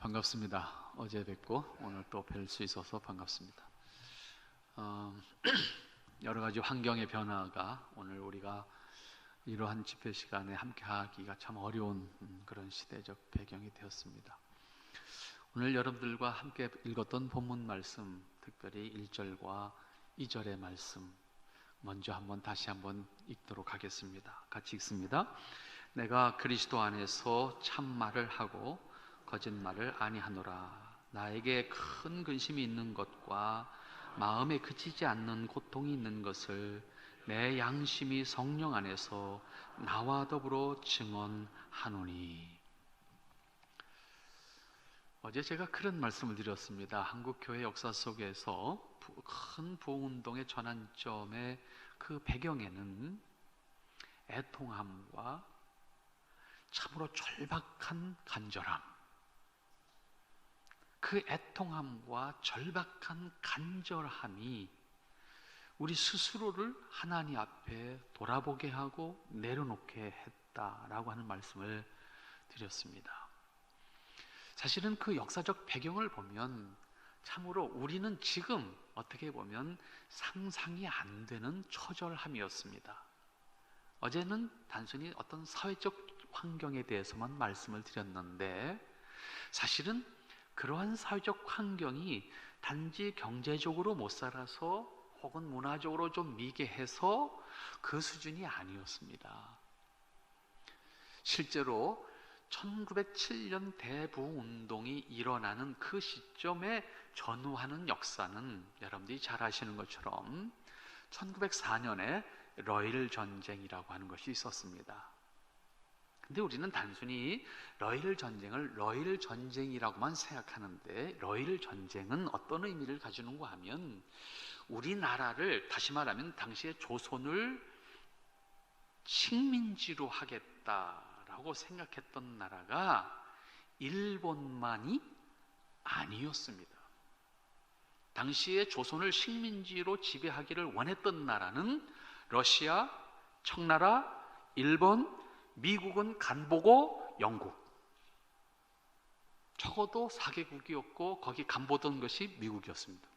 반갑습니다. 어제 뵙고 오늘 또 뵐 수 있어서 반갑습니다. 여러 가지 환경의 변화가 오늘 우리가 이러한 집회 시간에 함께 하기가 참 어려운 그런 시대적 배경이 되었습니다. 오늘 여러분들과 함께 읽었던 본문 말씀, 특별히 1절과 2절의 말씀 먼저 다시 한번 읽도록 하겠습니다. 같이 읽습니다. 내가 그리스도 안에서 참말을 하고 거짓말을 아니하노라. 나에게 큰 근심이 있는 것과 마음에 그치지 않는 고통이 있는 것을 내 양심이 성령 안에서 나와 더불어 증언하노니. 어제 제가 그런 말씀을 드렸습니다. 한국교회 역사 속에서 큰 부흥운동의 전환점의 그 배경에는 애통함과 참으로 절박한 간절함, 그 애통함과 절박한 간절함이 우리 스스로를 하나님 앞에 돌아보게 하고 내려놓게 했다라고 하는 말씀을 드렸습니다. 사실은 그 역사적 배경을 보면 참으로 우리는 지금 어떻게 보면 상상이 안 되는 처절함이었습니다. 어제는 단순히 어떤 사회적 환경에 대해서만 말씀을 드렸는데, 사실은 그러한 사회적 환경이 단지 경제적으로 못 살아서 혹은 문화적으로 좀 미개해서 그 수준이 아니었습니다. 실제로 1907년 대부흥운동이 일어나는 그 시점에 전후하는 역사는 여러분들이 잘 아시는 것처럼 1904년에 러일 전쟁이라고 하는 것이 있었습니다. 근데 우리는 단순히 러일 전쟁을 러일 전쟁이라고만 생각하는데, 러일 전쟁은 어떤 의미를 가지는가 하면 우리나라를, 다시 말하면 당시에 조선을 식민지로 하겠다라고 생각했던 나라가 일본만이 아니었습니다. 당시에 조선을 식민지로 지배하기를 원했던 나라는 러시아, 청나라, 일본, 미국은 간보고 영국, 적어도 4개국이었고 거기 간보던 것이 미국이었습니다.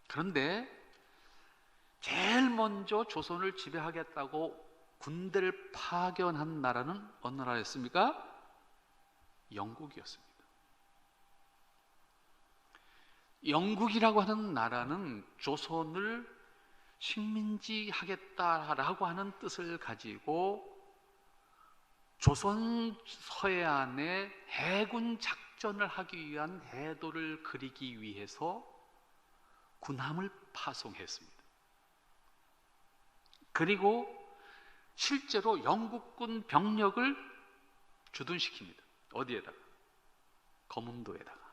그런데 제일 먼저 조선을 지배하겠다고 군대를 파견한 나라는 어느 나라였습니까? 영국이었습니다. 영국이라고 하는 나라는 조선을 식민지 하겠다라고 하는 뜻을 가지고 조선 서해안에 해군 작전을 하기 위한 해도를 그리기 위해서 군함을 파송했습니다. 그리고 실제로 영국군 병력을 주둔시킵니다. 어디에다가? 거문도에다가.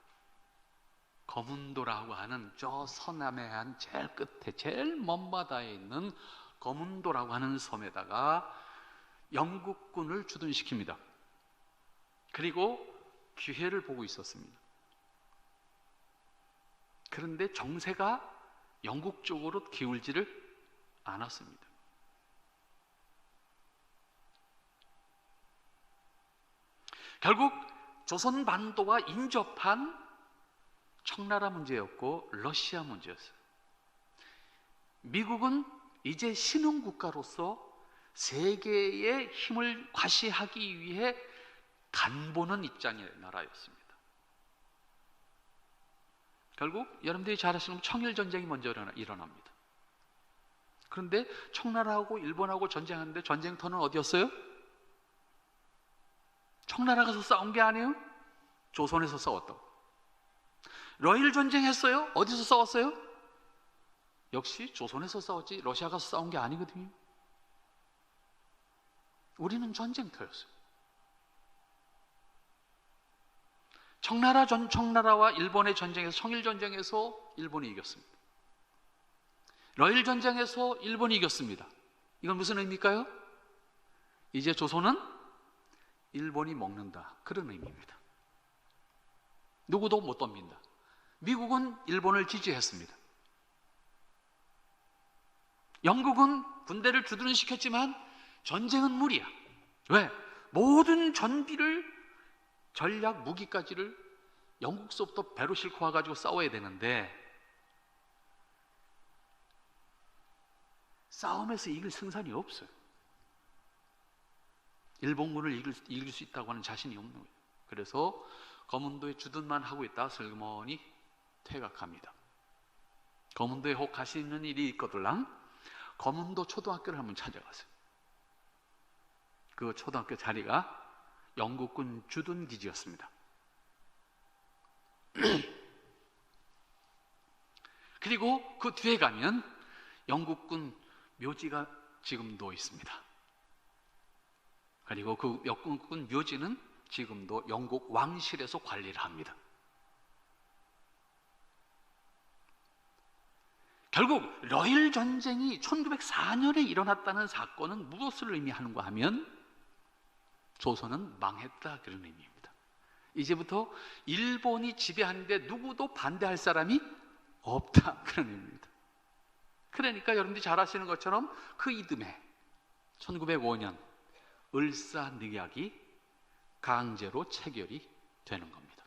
거문도라고 하는 저 서남해안 제일 끝에 제일 먼 바다에 있는 거문도라고 하는 섬에다가 영국군을 주둔시킵니다. 그리고 기회를 보고 있었습니다. 그런데 정세가 영국 쪽으로 기울지를 않았습니다. 결국 조선 반도와 인접한 청나라 문제였고 러시아 문제였어요. 미국은 이제 신흥국가로서 세계의 힘을 과시하기 위해 간보는 입장의 나라였습니다. 결국 여러분들이 잘 아시는 청일전쟁이 먼저 일어납니다. 그런데 청나라하고 일본하고 전쟁하는데 전쟁터는 어디였어요? 청나라가 싸운 게 아니에요? 조선에서 싸웠다고. 러일 전쟁 했어요? 어디서 싸웠어요? 역시 조선에서 싸웠지 러시아가 싸운 게 아니거든요. 우리는 전쟁터였어요. 청나라와 일본의 전쟁에서, 청일전쟁에서 일본이 이겼습니다. 러일 전쟁에서 일본이 이겼습니다. 이건 무슨 의미일까요? 이제 조선은 일본이 먹는다, 그런 의미입니다. 누구도 못 덤빈다. 미국은 일본을 지지했습니다. 영국은 군대를 주둔시켰지만 전쟁은 무리야. 왜? 모든 전비를, 전략, 무기까지를 영국서부터 배로 싣고 와가지고 싸워야 되는데 싸움에서 이길 승산이 없어요. 일본군을 이길 수 있다고 하는 자신이 없는 거예요. 그래서 거문도에 주둔만 하고 있다 슬그머니 퇴각합니다. 거문도에 혹 가시는 일이 있거들랑 거문도 초등학교를 한번 찾아가세요. 그 초등학교 자리가 영국군 주둔기지였습니다. 그리고 그 뒤에 가면 영국군 묘지가 지금도 있습니다. 그리고 그 영국군 묘지는 지금도 영국 왕실에서 관리를 합니다. 결국 러일 전쟁이 1904년에 일어났다는 사건은 무엇을 의미하는가 하면 조선은 망했다, 그런 의미입니다. 이제부터 일본이 지배하는데 누구도 반대할 사람이 없다, 그런 의미입니다. 그러니까 여러분들이 잘 아시는 것처럼 그 이듬해 1905년 을사늑약이 강제로 체결이 되는 겁니다.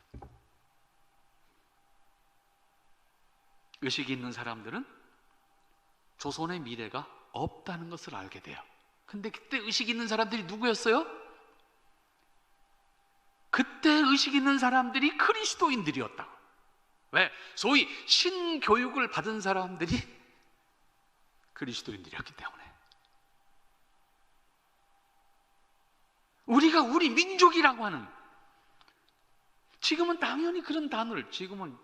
의식이 있는 사람들은 조선의 미래가 없다는 것을 알게 돼요. 근데 그때 의식 있는 사람들이 누구였어요? 그때 의식 있는 사람들이 그리스도인들이었다. 왜? 소위 신교육을 받은 사람들이 그리스도인들이었기 때문에. 우리가 우리 민족이라고 하는, 지금은 당연히 그런 단어를, 지금은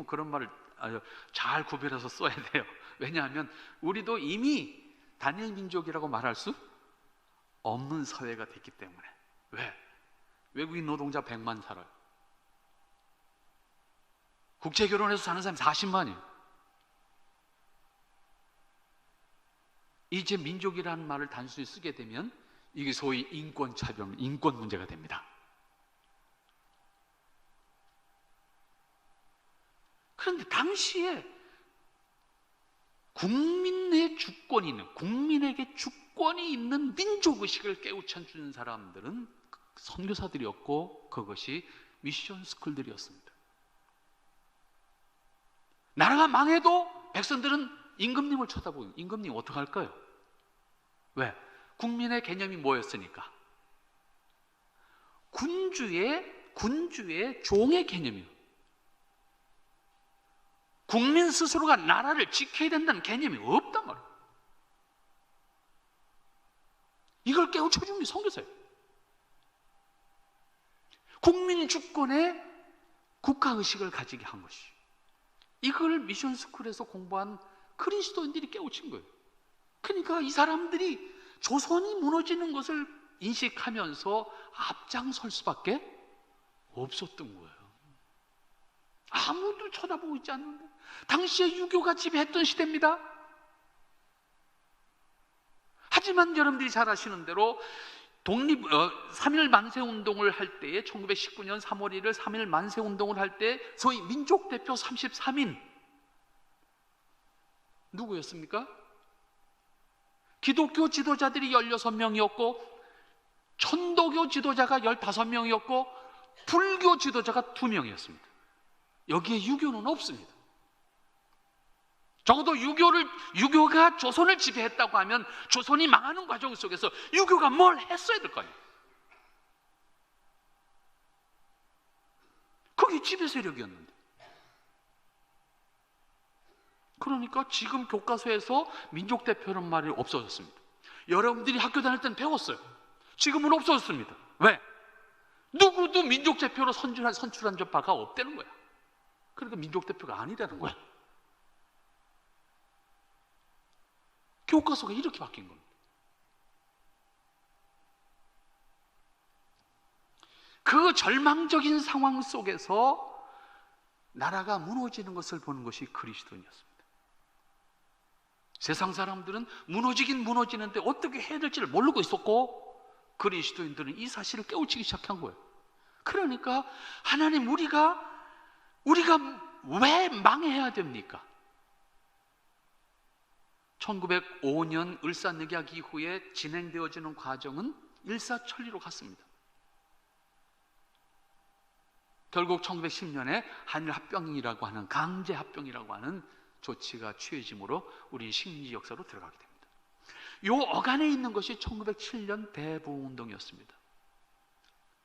그런 말을 아주 잘 구별해서 써야 돼요. 왜냐하면 우리도 이미 단일 민족이라고 말할 수 없는 사회가 됐기 때문에. 왜? 외국인 노동자 100만 살아요. 국제 결혼해서 사는 사람이 40만이에요. 이제 민족이라는 말을 단순히 쓰게 되면 이게 소위 인권 차별, 인권 문제가 됩니다. 그런데 당시에 국민의 주권이 있는, 국민에게 주권이 있는 민족의식을 깨우쳐주는 사람들은 선교사들이었고 그것이 미션 스쿨들이었습니다. 나라가 망해도 백성들은 임금님을 쳐다보고, 임금님 어떡할까요? 왜? 국민의 개념이 뭐였으니까? 군주의 종의 개념이에요. 국민 스스로가 나라를 지켜야 된다는 개념이 없단 말이에요. 이걸 깨우쳐주는 게 선교사예요. 국민 주권의 국가의식을 가지게 한 것이, 이걸 미션 스쿨에서 공부한 그리스도인들이 깨우친 거예요. 그러니까 이 사람들이 조선이 무너지는 것을 인식하면서 앞장설 수밖에 없었던 거예요. 아무도 쳐다보고 있지 않는데, 당시에 유교가 지배했던 시대입니다. 하지만 여러분들이 잘 아시는 대로 3.1 만세운동을 할 때에 1919년 3월 1일 3.1 만세운동을 할 때 소위 민족대표 33인 누구였습니까? 기독교 지도자들이 16명이었고 천도교 지도자가 15명이었고 불교 지도자가 2명이었습니다. 여기에 유교는 없습니다. 적어도 유교가 조선을 지배했다고 하면 조선이 망하는 과정 속에서 유교가 뭘 했어야 될 거 아니에요. 그게 지배 세력이었는데. 그러니까 지금 교과서에서 민족대표라는 말이 없어졌습니다. 여러분들이 학교 다닐 때는 배웠어요. 지금은 없어졌습니다. 왜? 누구도 민족대표로 선출한 바가 없다는 거야. 그러니까 민족대표가 아니라는 거야. 교과서가 이렇게 바뀐 겁니다. 그 절망적인 상황 속에서 나라가 무너지는 것을 보는 것이 그리스도인이었습니다. 세상 사람들은 무너지긴 무너지는데 어떻게 해야 될지를 모르고 있었고, 그리스도인들은 이 사실을 깨우치기 시작한 거예요. 그러니까 하나님, 우리가 왜 망해야 됩니까? 1905년 을사늑약 이후에 진행되어지는 과정은 일사천리로 갔습니다. 결국 1910년에 한일 합병이라고 하는, 강제 합병이라고 하는 조치가 취해짐으로 우리 식민지 역사로 들어가게 됩니다. 요 어간에 있는 것이 1907년 대부흥운동이었습니다.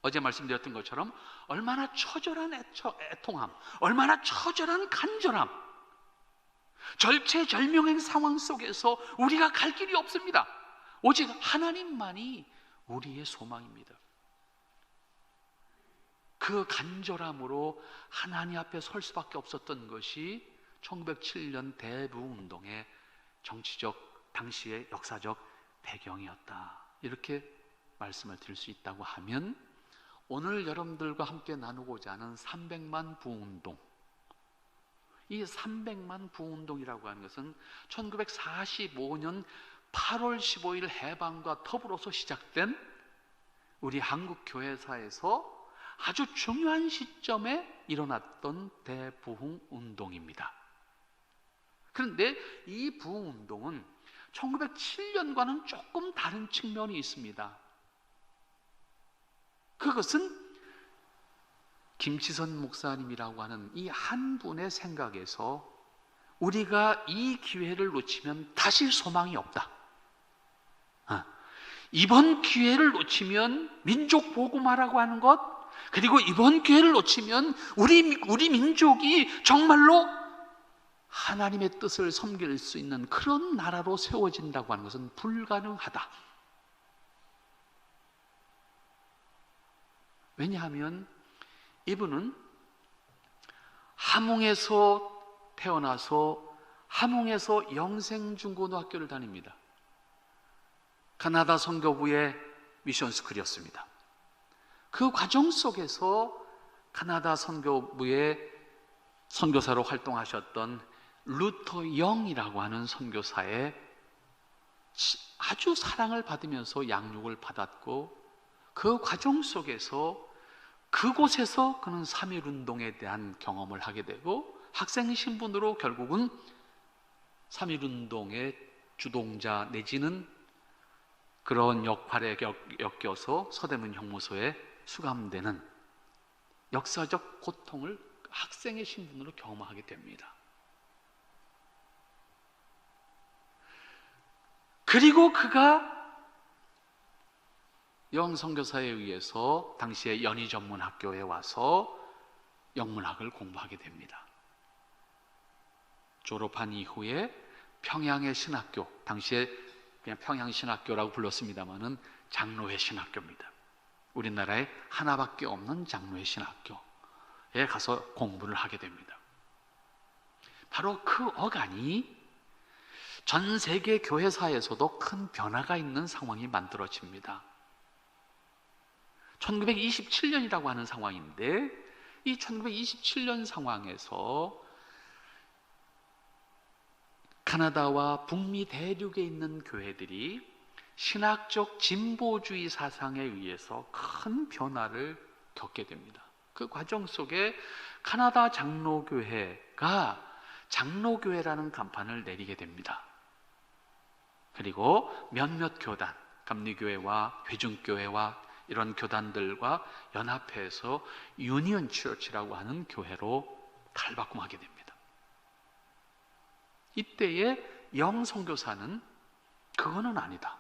어제 말씀드렸던 것처럼 얼마나 처절한 애통함, 얼마나 처절한 간절함, 절체절명의 상황 속에서 우리가 갈 길이 없습니다. 오직 하나님만이 우리의 소망입니다. 그 간절함으로 하나님 앞에 설 수밖에 없었던 것이 1907년 대부흥운동의 정치적, 당시의 역사적 배경이었다. 이렇게 말씀을 드릴 수 있다고 하면, 오늘 여러분들과 함께 나누고자 하는 300만 부흥운동, 이 300만 부흥운동이라고 하는 것은 1945년 8월 15일 해방과 더불어서 시작된 우리 한국 교회사에서 아주 중요한 시점에 일어났던 대부흥운동입니다. 그런데 이 부흥운동은 1907년과는 조금 다른 측면이 있습니다. 그것은 김치선 목사님이라고 하는 이 한 분의 생각에서 우리가 이 기회를 놓치면 다시 소망이 없다. 이번 기회를 놓치면 민족 복음화라고 하는 것, 그리고 이번 기회를 놓치면 우리 민족이 정말로 하나님의 뜻을 섬길 수 있는 그런 나라로 세워진다고 하는 것은 불가능하다. 왜냐하면 이분은 함흥에서 태어나서 함흥에서 영생중고등학교를 다닙니다. 가나다 선교부의 미션스쿨이었습니다. 그 과정 속에서 가나다 선교부의 선교사로 활동하셨던 루터 영이라고 하는 선교사의 아주 사랑을 받으면서 양육을 받았고, 그 과정 속에서 그곳에서 그는 3.1운동에 대한 경험을 하게 되고, 학생 신분으로 결국은 3.1운동의 주동자 내지는 그런 역할에 엮여서 서대문 형무소에 수감되는 역사적 고통을 학생의 신분으로 경험하게 됩니다. 그리고 그가 여왕선교사에 의해서 당시에 연희전문학교에 와서 영문학을 공부하게 됩니다. 졸업한 이후에 평양의 신학교, 당시에 그냥 평양신학교라고 불렀습니다마는 장로회 신학교입니다. 우리나라에 하나밖에 없는 장로회 신학교에 가서 공부를 하게 됩니다. 바로 그 어간이 전 세계 교회사에서도 큰 변화가 있는 상황이 만들어집니다. 1927년이라고 하는 상황인데, 이 1927년 상황에서 카나다와 북미 대륙에 있는 교회들이 신학적 진보주의 사상에 의해서 큰 변화를 겪게 됩니다. 그 과정 속에 카나다 장로교회가 장로교회라는 간판을 내리게 됩니다. 그리고 몇몇 교단, 감리교회와 회중교회와 이런 교단들과 연합해서 유니언 처치라고 하는 교회로 탈바꿈하게 됩니다. 이때에 영선교사는 그거는 아니다.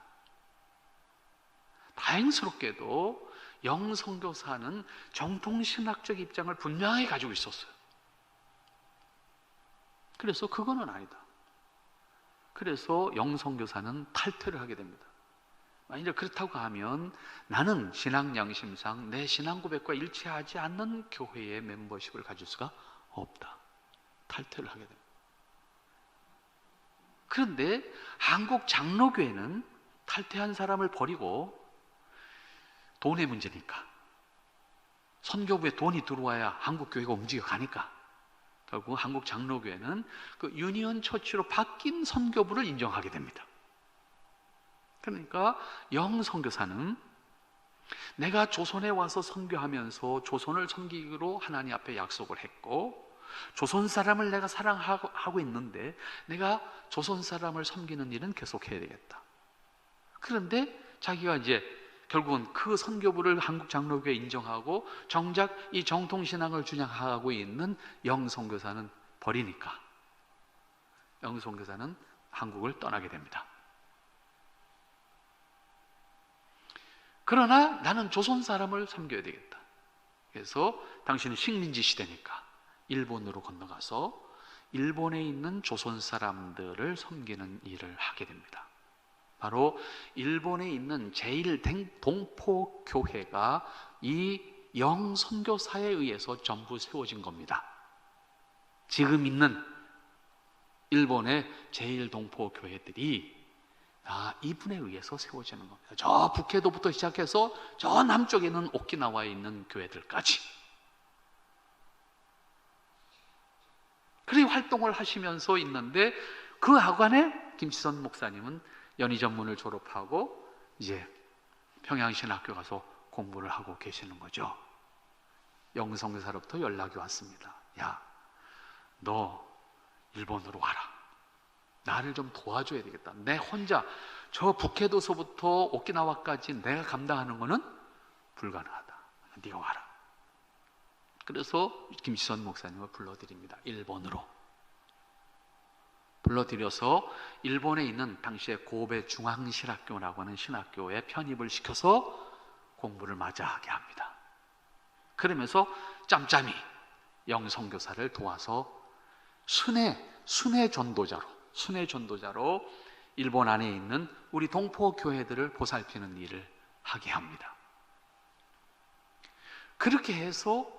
다행스럽게도 영선교사는 정통신학적 입장을 분명히 가지고 있었어요. 그래서 그거는 아니다. 그래서 영선교사는 탈퇴를 하게 됩니다. 만약 그렇다고 하면 나는 신앙 양심상 내 신앙 고백과 일치하지 않는 교회의 멤버십을 가질 수가 없다. 탈퇴를 하게 됩니다. 그런데 한국 장로교회는 탈퇴한 사람을 버리고, 돈의 문제니까, 선교부에 돈이 들어와야 한국 교회가 움직여 가니까, 결국 한국 장로교회는 그 유니언 처치로 바뀐 선교부를 인정하게 됩니다. 그러니까 영선교사는 내가 조선에 와서 선교하면서 조선을 섬기기로 하나님 앞에 약속을 했고, 조선 사람을 내가 사랑하고 있는데 내가 조선 사람을 섬기는 일은 계속해야 되겠다. 그런데 자기가 이제 결국은 그 선교부를 한국 장로교회 인정하고 정작 이 정통신앙을 주장하고 있는 영선교사는 버리니까 영선교사는 한국을 떠나게 됩니다. 그러나 나는 조선 사람을 섬겨야 되겠다. 그래서 당시는 식민지 시대니까 일본으로 건너가서 일본에 있는 조선 사람들을 섬기는 일을 하게 됩니다. 바로 일본에 있는 제1동포교회가 이 영선교사에 의해서 전부 세워진 겁니다. 지금 있는 일본의 제1동포교회들이 다 이분에 의해서 세워지는 겁니다. 저 북해도부터 시작해서 저 남쪽에 있는 오키나와에 있는 교회들까지. 그렇게 활동을 하시면서 있는데 그 하관에 김치선 목사님은 연희전문을 졸업하고 이제 평양신학교 가서 공부를 하고 계시는 거죠. 영성교사로부터 연락이 왔습니다. 야, 너 일본으로 와라. 나를 좀 도와줘야 되겠다. 내 혼자 저 북해도서부터 오키나와까지 내가 감당하는 것은 불가능하다. 네가 와라. 그래서 김치선 목사님을 불러드립니다. 일본으로 불러들여서 일본에 있는 당시에 고베 중앙신학교라고 하는 신학교에 편입을 시켜서 공부를 마저하게 합니다. 그러면서 짬짬이 영성교사를 도와서 순회 전도자로 일본 안에 있는 우리 동포교회들을 보살피는 일을 하게 합니다. 그렇게 해서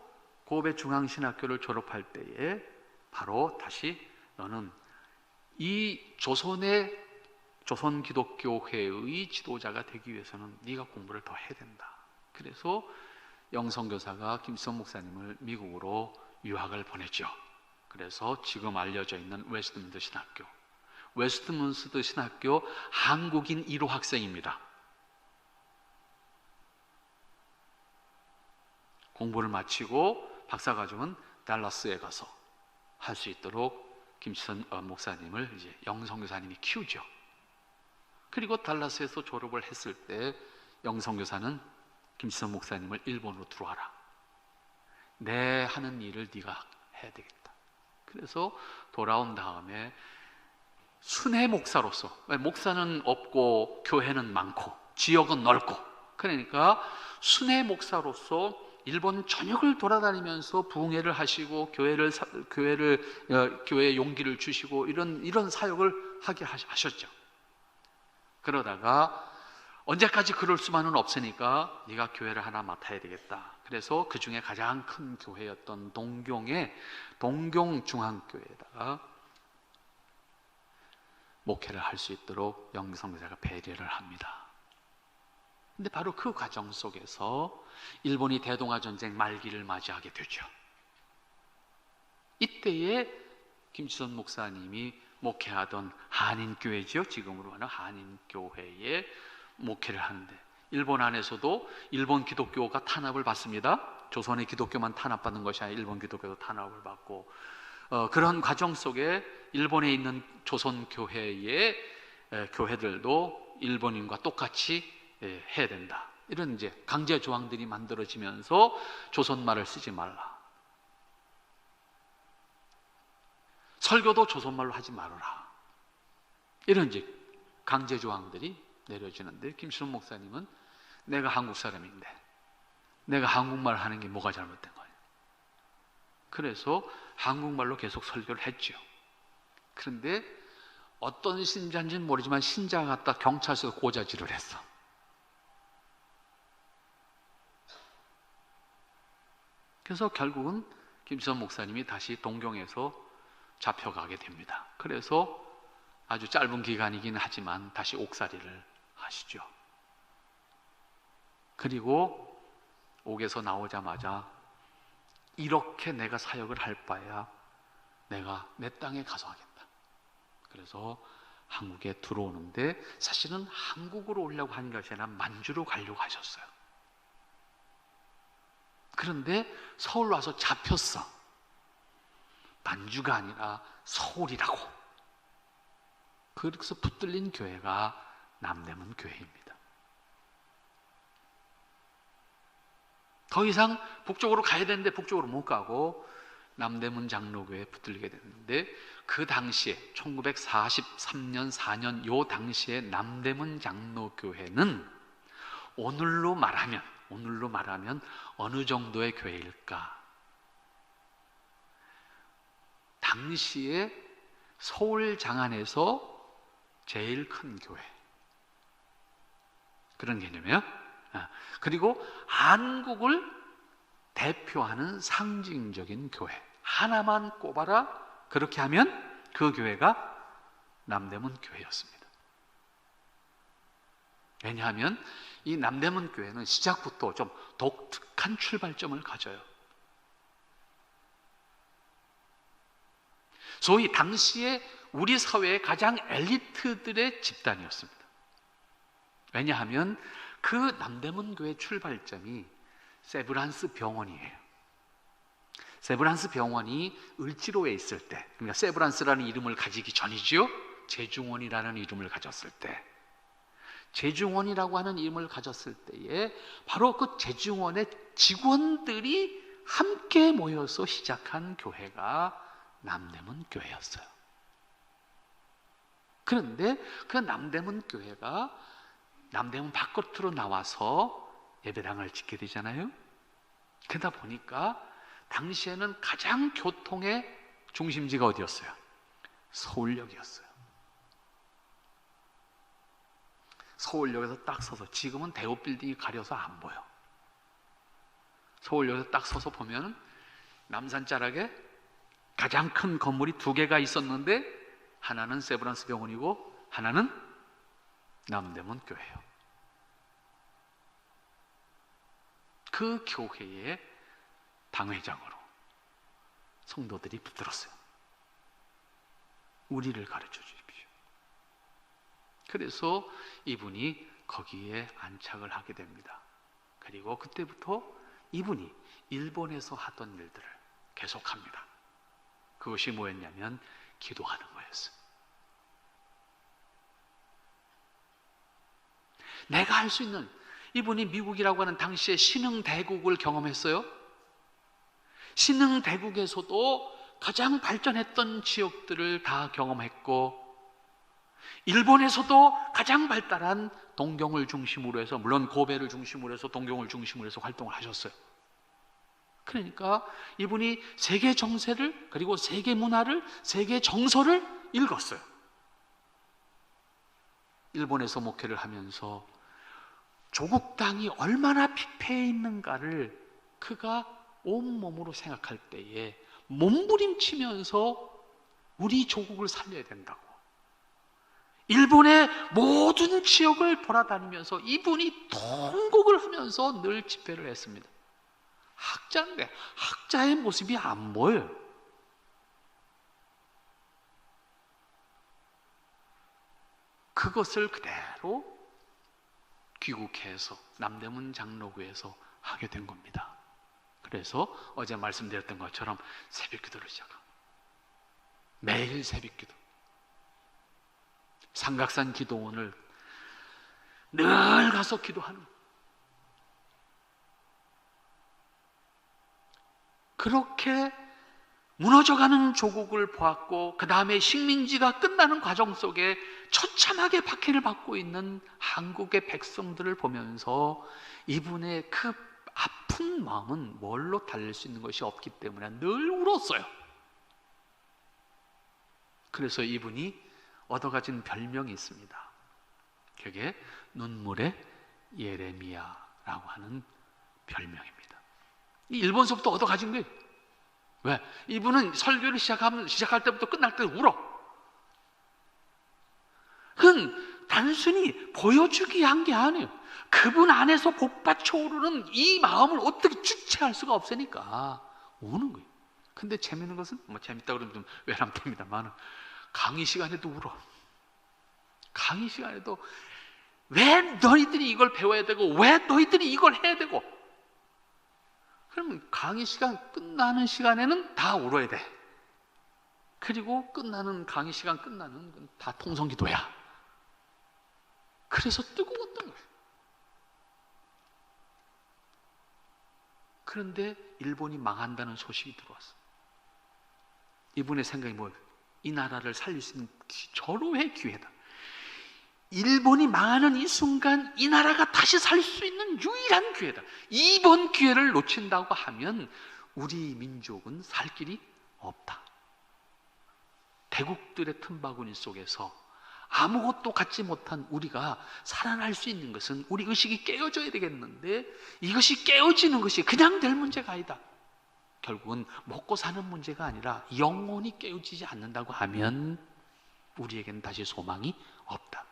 고베 중앙신학교를 졸업할 때에 바로 다시 너는 이 조선 기독교회의 지도자가 되기 위해서는 네가 공부를 더 해야 된다. 그래서 영성교사가 김치선 목사님을 미국으로 유학을 보냈죠. 그래서 지금 알려져 있는 웨스트민스터 신학교, 웨스트민스터 신학교 한국인 1호 학생입니다. 공부를 마치고 박사과정은 달라스에 가서 할 수 있도록 김치선 목사님을 이제 영성교사님이 키우죠. 그리고 달라스에서 졸업을 했을 때 영성교사는 김치선 목사님을 일본으로 들어와라. 내 하는 일을 네가 해야 되겠다. 그래서 돌아온 다음에 순회 목사로서, 목사는 없고 교회는 많고 지역은 넓고, 그러니까 순회 목사로서 일본 전역을 돌아다니면서 부흥회를 하시고 교회에 용기를 주시고 이런 사역을 하게 하셨죠. 그러다가 언제까지 그럴 수만은 없으니까 네가 교회를 하나 맡아야 되겠다. 그래서 그 중에 가장 큰 교회였던 동경의 동경중앙교회에다가 목회를 할 수 있도록 영성교사가 배려를 합니다. 근데 바로 그 과정 속에서 일본이 대동아전쟁 말기를 맞이하게 되죠. 이때에 김치선 목사님이 목회하던 한인교회죠. 지금으로 하는 한인교회에 목회를 하는데 일본 안에서도 일본 기독교가 탄압을 받습니다. 조선의 기독교만 탄압받는 것이 아니라 일본 기독교도 탄압을 받고 그런 과정 속에 일본에 있는 조선 교회의 교회들도 일본인과 똑같이 해야 된다. 이런 이제 강제 조항들이 만들어지면서 조선말을 쓰지 말라. 설교도 조선말로 하지 말아라. 이런 이제 강제 조항들이 내려지는데 김치선 목사님은 내가 한국 사람인데 내가 한국말 하는 게 뭐가 잘못된 거예요? 그래서 한국말로 계속 설교를 했죠. 그런데 어떤 신자인지는 모르지만 신자가 갖다 경찰서에서 고자질을 했어. 그래서 결국은 김치선 목사님이 다시 동경에서 잡혀가게 됩니다. 그래서 아주 짧은 기간이긴 하지만 다시 옥살이를 하시죠. 그리고 옥에서 나오자마자 이렇게 내가 사역을 할 바에야 내가 내 땅에 가서 하겠다. 그래서 한국에 들어오는데 사실은 한국으로 오려고 한 것이 아니라 만주로 가려고 하셨어요. 그런데 서울 와서 잡혔어. 만주가 아니라 서울이라고. 그래서 붙들린 교회가 남대문 교회입니다. 더 이상 북쪽으로 가야 되는데 북쪽으로 못 가고 남대문 장로교회에 붙들리게 됐는데, 그 당시에 1943년 4년 요 당시에 남대문 장로교회는 오늘로 말하면 어느 정도의 교회일까? 당시에 서울 장안에서 제일 큰 교회, 그런 개념이에요. 그리고 한국을 대표하는 상징적인 교회 하나만 꼽아라, 그렇게 하면 그 교회가 남대문 교회였습니다. 왜냐하면 이 남대문 교회는 시작부터 좀 독특한 출발점을 가져요. 소위 당시에 우리 사회의 가장 엘리트들의 집단이었습니다. 왜냐하면 그 남대문 교회 출발점이 세브란스 병원이에요. 세브란스 병원이 을지로에 있을 때, 그러니까 세브란스라는 이름을 가지기 전이지요. 제중원이라는 이름을 가졌을 때, 제중원이라고 하는 이름을 가졌을 때에 바로 그 제중원의 직원들이 함께 모여서 시작한 교회가 남대문 교회였어요. 그런데 그 남대문 교회가 남대문 바깥으로 나와서 예배당을 짓게 되잖아요. 그러다 보니까 당시에는 가장 교통의 중심지가 어디였어요? 서울역이었어요. 서울역에서 딱 서서, 지금은 대우빌딩이 가려서 안 보여. 서울역에서 딱 서서 보면 남산자락에 가장 큰 건물이 두 개가 있었는데, 하나는 세브란스 병원이고 하나는 남대문 교회예요. 그 교회의 당회장으로 성도들이 붙들었어요. 우리를 가르쳐 주십시오. 그래서 이분이 거기에 안착을 하게 됩니다. 그리고 그때부터 이분이 일본에서 하던 일들을 계속합니다. 그것이 뭐였냐면 기도하는 거였어요. 내가 할 수 있는, 이분이 미국이라고 하는 당시에 신흥대국을 경험했어요. 신흥대국에서도 가장 발전했던 지역들을 다 경험했고, 일본에서도 가장 발달한 동경을 중심으로 해서, 물론 고베를 중심으로 해서 동경을 중심으로 해서 활동을 하셨어요. 그러니까 이분이 세계 정세를, 그리고 세계 문화를, 세계 정서를 읽었어요. 일본에서 목회를 하면서 조국 땅이 얼마나 피폐해 있는가를 그가 온몸으로 생각할 때에 몸부림치면서 우리 조국을 살려야 된다고, 일본의 모든 지역을 돌아다니면서 이분이 통곡을 하면서 늘 집회를 했습니다. 학자인데 학자의 모습이 안 보여요. 그것을 그대로 귀국해서 남대문 장로교에서 하게 된 겁니다. 그래서 어제 말씀드렸던 것처럼 새벽기도를 시작합니다. 매일 새벽기도, 삼각산 기도원을 늘 가서 기도하는, 그렇게 무너져가는 조국을 보았고, 그 다음에 식민지가 끝나는 과정 속에 처참하게 박해를 받고 있는 한국의 백성들을 보면서 이분의 그 아픈 마음은 뭘로 달랠 수 있는 것이 없기 때문에 늘 울었어요. 그래서 이분이 얻어가진 별명이 있습니다. 그게 눈물의 예레미야라고 하는 별명입니다. 이 일본서부터 얻어가진 거예요. 왜? 이분은 설교를 시작할 때부터 끝날 때 울어. 그건 단순히 보여주기 한 게 아니에요. 그분 안에서 복받쳐 오르는 이 마음을 어떻게 주체할 수가 없으니까 우는 거예요. 근데 재밌는 것은, 재밌다 그러면 좀 외람됩니다만, 강의 시간에도 울어. 강의 시간에도 왜 너희들이 이걸 배워야 되고, 왜 너희들이 이걸 해야 되고, 그러면 강의 시간 끝나는 시간에는 다 울어야 돼. 그리고 끝나는 강의 시간 끝나는 건 다 통성기도야. 그래서 뜨거웠던 거예요. 그런데 일본이 망한다는 소식이 들어왔어. 이분의 생각이 뭐예요? 이 나라를 살릴 수 있는 절호의 기회다. 일본이 망하는 이 순간 이 나라가 다시 살 수 있는 유일한 기회다. 이번 기회를 놓친다고 하면 우리 민족은 살 길이 없다. 대국들의 틈바구니 속에서 아무것도 갖지 못한 우리가 살아날 수 있는 것은 우리 의식이 깨어져야 되겠는데, 이것이 깨어지는 것이 그냥 될 문제가 아니다. 결국은 먹고 사는 문제가 아니라 영혼이 깨어지지 않는다고 하면 우리에게는 다시 소망이 없다.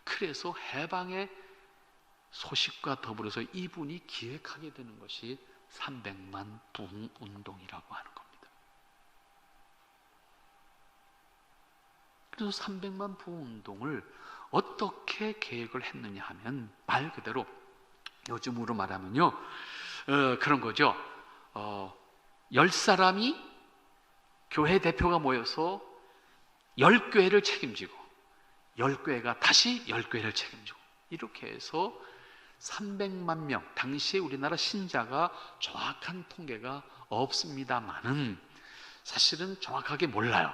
그래서 해방의 소식과 더불어서 이분이 기획하게 되는 것이 300만 부흥 운동이라고 하는 겁니다. 그래서 300만 부흥 운동을 어떻게 계획을 했느냐 하면 말 그대로 요즘으로 말하면요, 그런 거죠. 10사람이 교회 대표가 모여서 10교회를 책임지고 10교회가 다시 10교회를 책임지고, 이렇게 해서 300만 명, 당시에 우리나라 신자가 정확한 통계가 없습니다만은 사실은 정확하게 몰라요.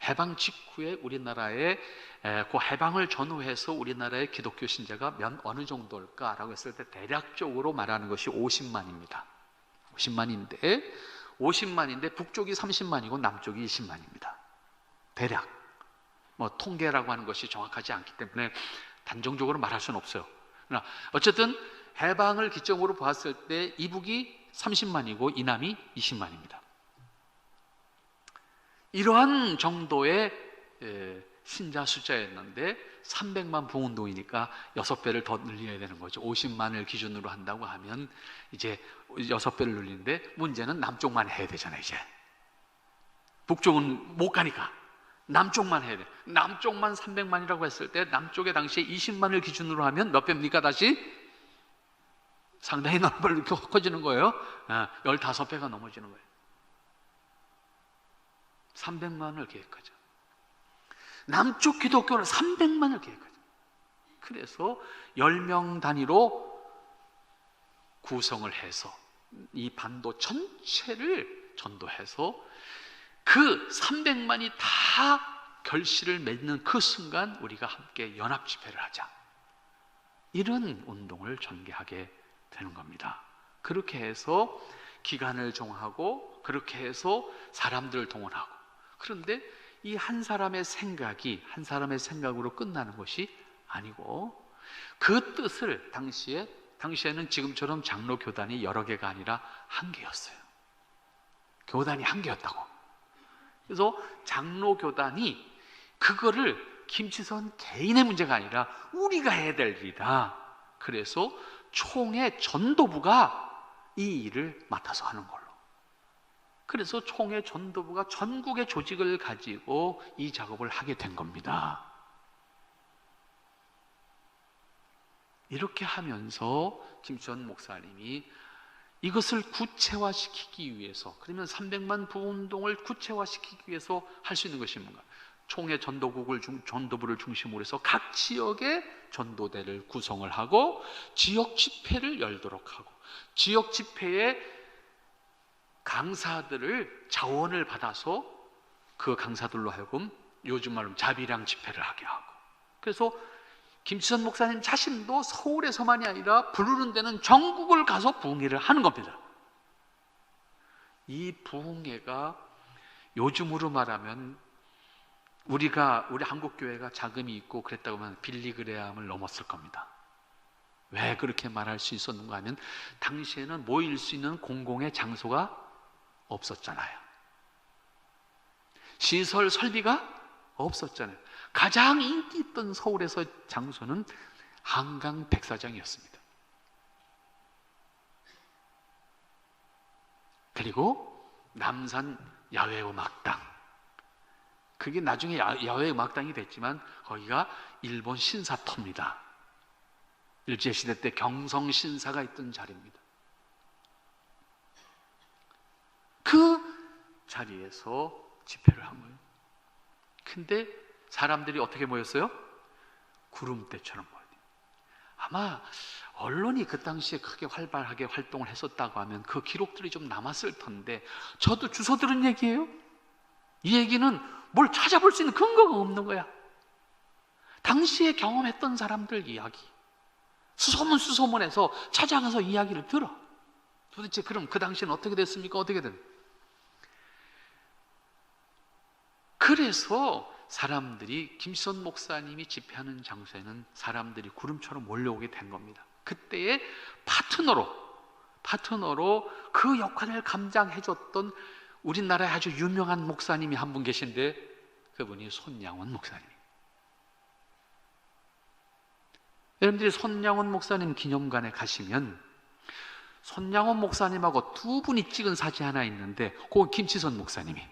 해방 직후에 우리나라에 그 해방을 전후해서 우리나라의 기독교 신자가 어느 정도일까라고 했을 때 대략적으로 말하는 것이 50만입니다. 50만인데 북쪽이 30만이고 남쪽이 20만입니다. 대략. 뭐 통계라고 하는 것이 정확하지 않기 때문에 단정적으로 말할 수는 없어요. 그러나 어쨌든 해방을 기점으로 봤을 때 이북이 30만이고 이남이 20만입니다. 이러한 정도의 신자 숫자였는데 300만 부흥운동이니까 6배를 더 늘려야 되는 거죠. 50만을 기준으로 한다고 하면 이제 6배를 늘리는데, 문제는 남쪽만 해야 되잖아요. 이제 북쪽은 못 가니까 남쪽만 해야 돼. 남쪽만 300만이라고 했을 때 남쪽에 당시에 20만을 기준으로 하면 몇 배입니까? 다시 상당히 커지는 거예요. 15배가 넘어지는 거예요. 300만을 계획하죠. 남쪽 기독교는 300만을 계획하죠. 그래서 10명 단위로 구성을 해서 이 반도 전체를 전도해서 그 300만이 다 결실을 맺는 그 순간 우리가 함께 연합 집회를 하자, 이런 운동을 전개하게 되는 겁니다. 그렇게 해서 기간을 정하고 그렇게 해서 사람들을 동원하고, 그런데 이 한 사람의 생각으로 끝나는 것이 아니고 그 뜻을 당시에는 지금처럼 장로 교단이 여러 개가 아니라 한 개였어요. 교단이 한 개였다고. 그래서 장로 교단이 그거를 김치선 개인의 문제가 아니라 우리가 해야 될 일이다. 그래서 총회 전도부가 이 일을 맡아서 하는 걸로. 그래서 총회 전도부가 전국의 조직을 가지고 이 작업을 하게 된 겁니다. 이렇게 하면서 김치선 목사님이 이것을 구체화시키기 위해서, 그러면 300만 부운동을 구체화시키기 위해서 할 수 있는 것이 뭔가? 총회 전도부를 중심으로 해서 각 지역의 전도대를 구성을 하고 지역 집회를 열도록 하고, 지역 집회에 강사들을 자원을 받아서 그 강사들로 하여금 요즘 말로 자비랑 집회를 하게 하고, 그래서 김치선 목사님 자신도 서울에서만이 아니라 부르는 데는 전국을 가서 부흥회를 하는 겁니다. 이 부흥회가 요즘으로 말하면 우리 한국교회가 자금이 있고 그랬다고 하면 빌리그레암을 넘었을 겁니다. 왜 그렇게 말할 수 있었는가 하면 당시에는 모일 수 있는 공공의 장소가 없었잖아요. 시설 설비가 없었잖아요. 가장 인기 있던 서울에서 장소는 한강 백사장이었습니다. 그리고 남산 야외음악당, 그게 나중에 야외음악당이 됐지만 거기가 일본 신사터입니다. 일제시대 때 경성신사가 있던 자리입니다. 그 자리에서 집회를 한 거예요. 근데 사람들이 어떻게 모였어요? 구름대처럼 모였어요. 아마 언론이 그 당시에 크게 활발하게 활동을 했었다고 하면 그 기록들이 좀 남았을 텐데, 저도 주워 들은 얘기예요. 이 얘기는 뭘 찾아볼 수 있는 근거가 없는 거야. 당시에 경험했던 사람들 이야기, 수소문해서 찾아가서 이야기를 들어. 도대체 그럼 그 당시에는 어떻게 됐습니까? 어떻게든. 그래서 사람들이, 김시선 목사님이 집회하는 장소에는 사람들이 구름처럼 몰려오게 된 겁니다. 그때의 파트너로 그 역할을 감당해줬던 우리나라의 아주 유명한 목사님이 한 분 계신데, 그분이 손양원 목사님. 여러분들이 손양원 목사님 기념관에 가시면 손양원 목사님하고 두 분이 찍은 사진 하나 있는데, 그건 김치선 목사님이.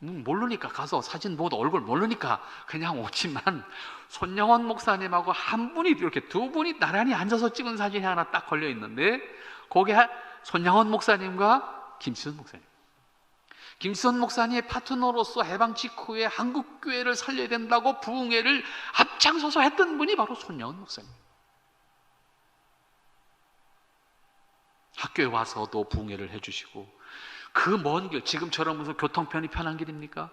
모르니까 가서 사진 보고 얼굴 모르니까 그냥 오지만, 손양원 목사님하고 한 분이, 이렇게 두 분이 나란히 앉아서 찍은 사진이 하나 딱 걸려 있는데, 거기에 손양원 목사님과 김치선 목사님. 김시선 목사님의 파트너로서 해방 직후에 한국교회를 살려야 된다고 부흥회를 앞장서서 했던 분이 바로 손양원 목사님. 학교에 와서도 부흥회를 해주시고, 그 먼 길, 지금처럼 무슨 교통편이 편한 길입니까?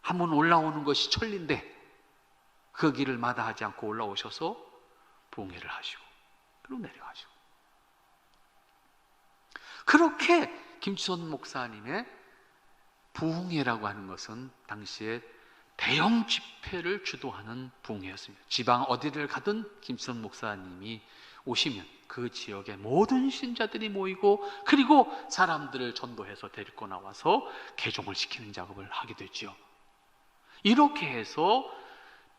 한 번 올라오는 것이 천리인데 그 길을 마다하지 않고 올라오셔서 부흥회를 하시고 그리고 내려가시고, 그렇게 김치선 목사님의 부흥회라고 하는 것은 당시에 대형 집회를 주도하는 부흥회였습니다. 지방 어디를 가든 김치선 목사님이 오시면 그 지역의 모든 신자들이 모이고, 그리고 사람들을 전도해서 데리고 나와서 개종을 시키는 작업을 하게 되죠. 이렇게 해서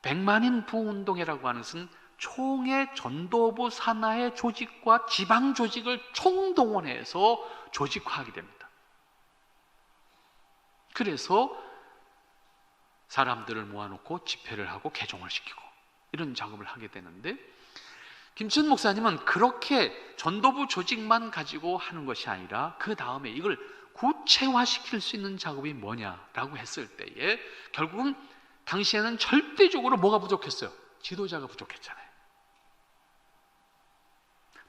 백만인 부흥운동회라고 하는 것은 총회 전도부 산하의 조직과 지방 조직을 총동원해서 조직화하게 됩니다. 그래서 사람들을 모아놓고 집회를 하고 개종을 시키고 이런 작업을 하게 되는데, 김치선 목사님은 그렇게 전도부 조직만 가지고 하는 것이 아니라 그 다음에 이걸 구체화시킬 수 있는 작업이 뭐냐라고 했을 때에, 결국은 당시에는 절대적으로 뭐가 부족했어요? 지도자가 부족했잖아요.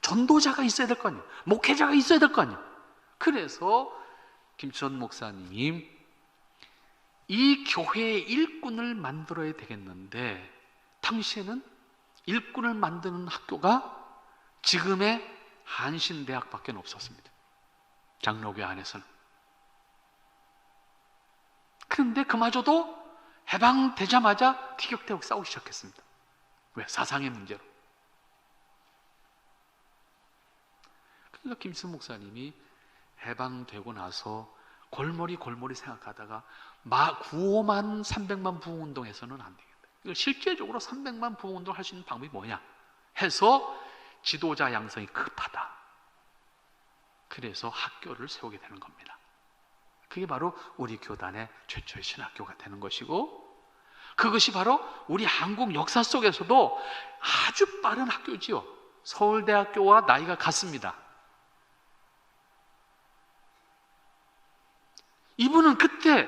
전도자가 있어야 될 거 아니에요. 목회자가 있어야 될 거 아니에요. 그래서 김치선 목사님이 이 교회의 일꾼을 만들어야 되겠는데, 당시에는 일꾼을 만드는 학교가 지금의 한신대학밖에 없었습니다. 장로교 안에서는. 그런데 그마저도 해방되자마자 티격태격 싸우기 시작했습니다. 왜? 사상의 문제로. 그러니까 김치선 목사님이 해방되고 나서 골머리 생각하다가 구호만 300만 부흥운동에서는 안 되겠다. 이걸 실제적으로 300만 부흥운동을 할 수 있는 방법이 뭐냐 해서 지도자 양성이 급하다. 그래서 학교를 세우게 되는 겁니다. 그게 바로 우리 교단의 최초의 신학교가 되는 것이고, 그것이 바로 우리 한국 역사 속에서도 아주 빠른 학교지요. 서울대학교와 나이가 같습니다. 이분은 그때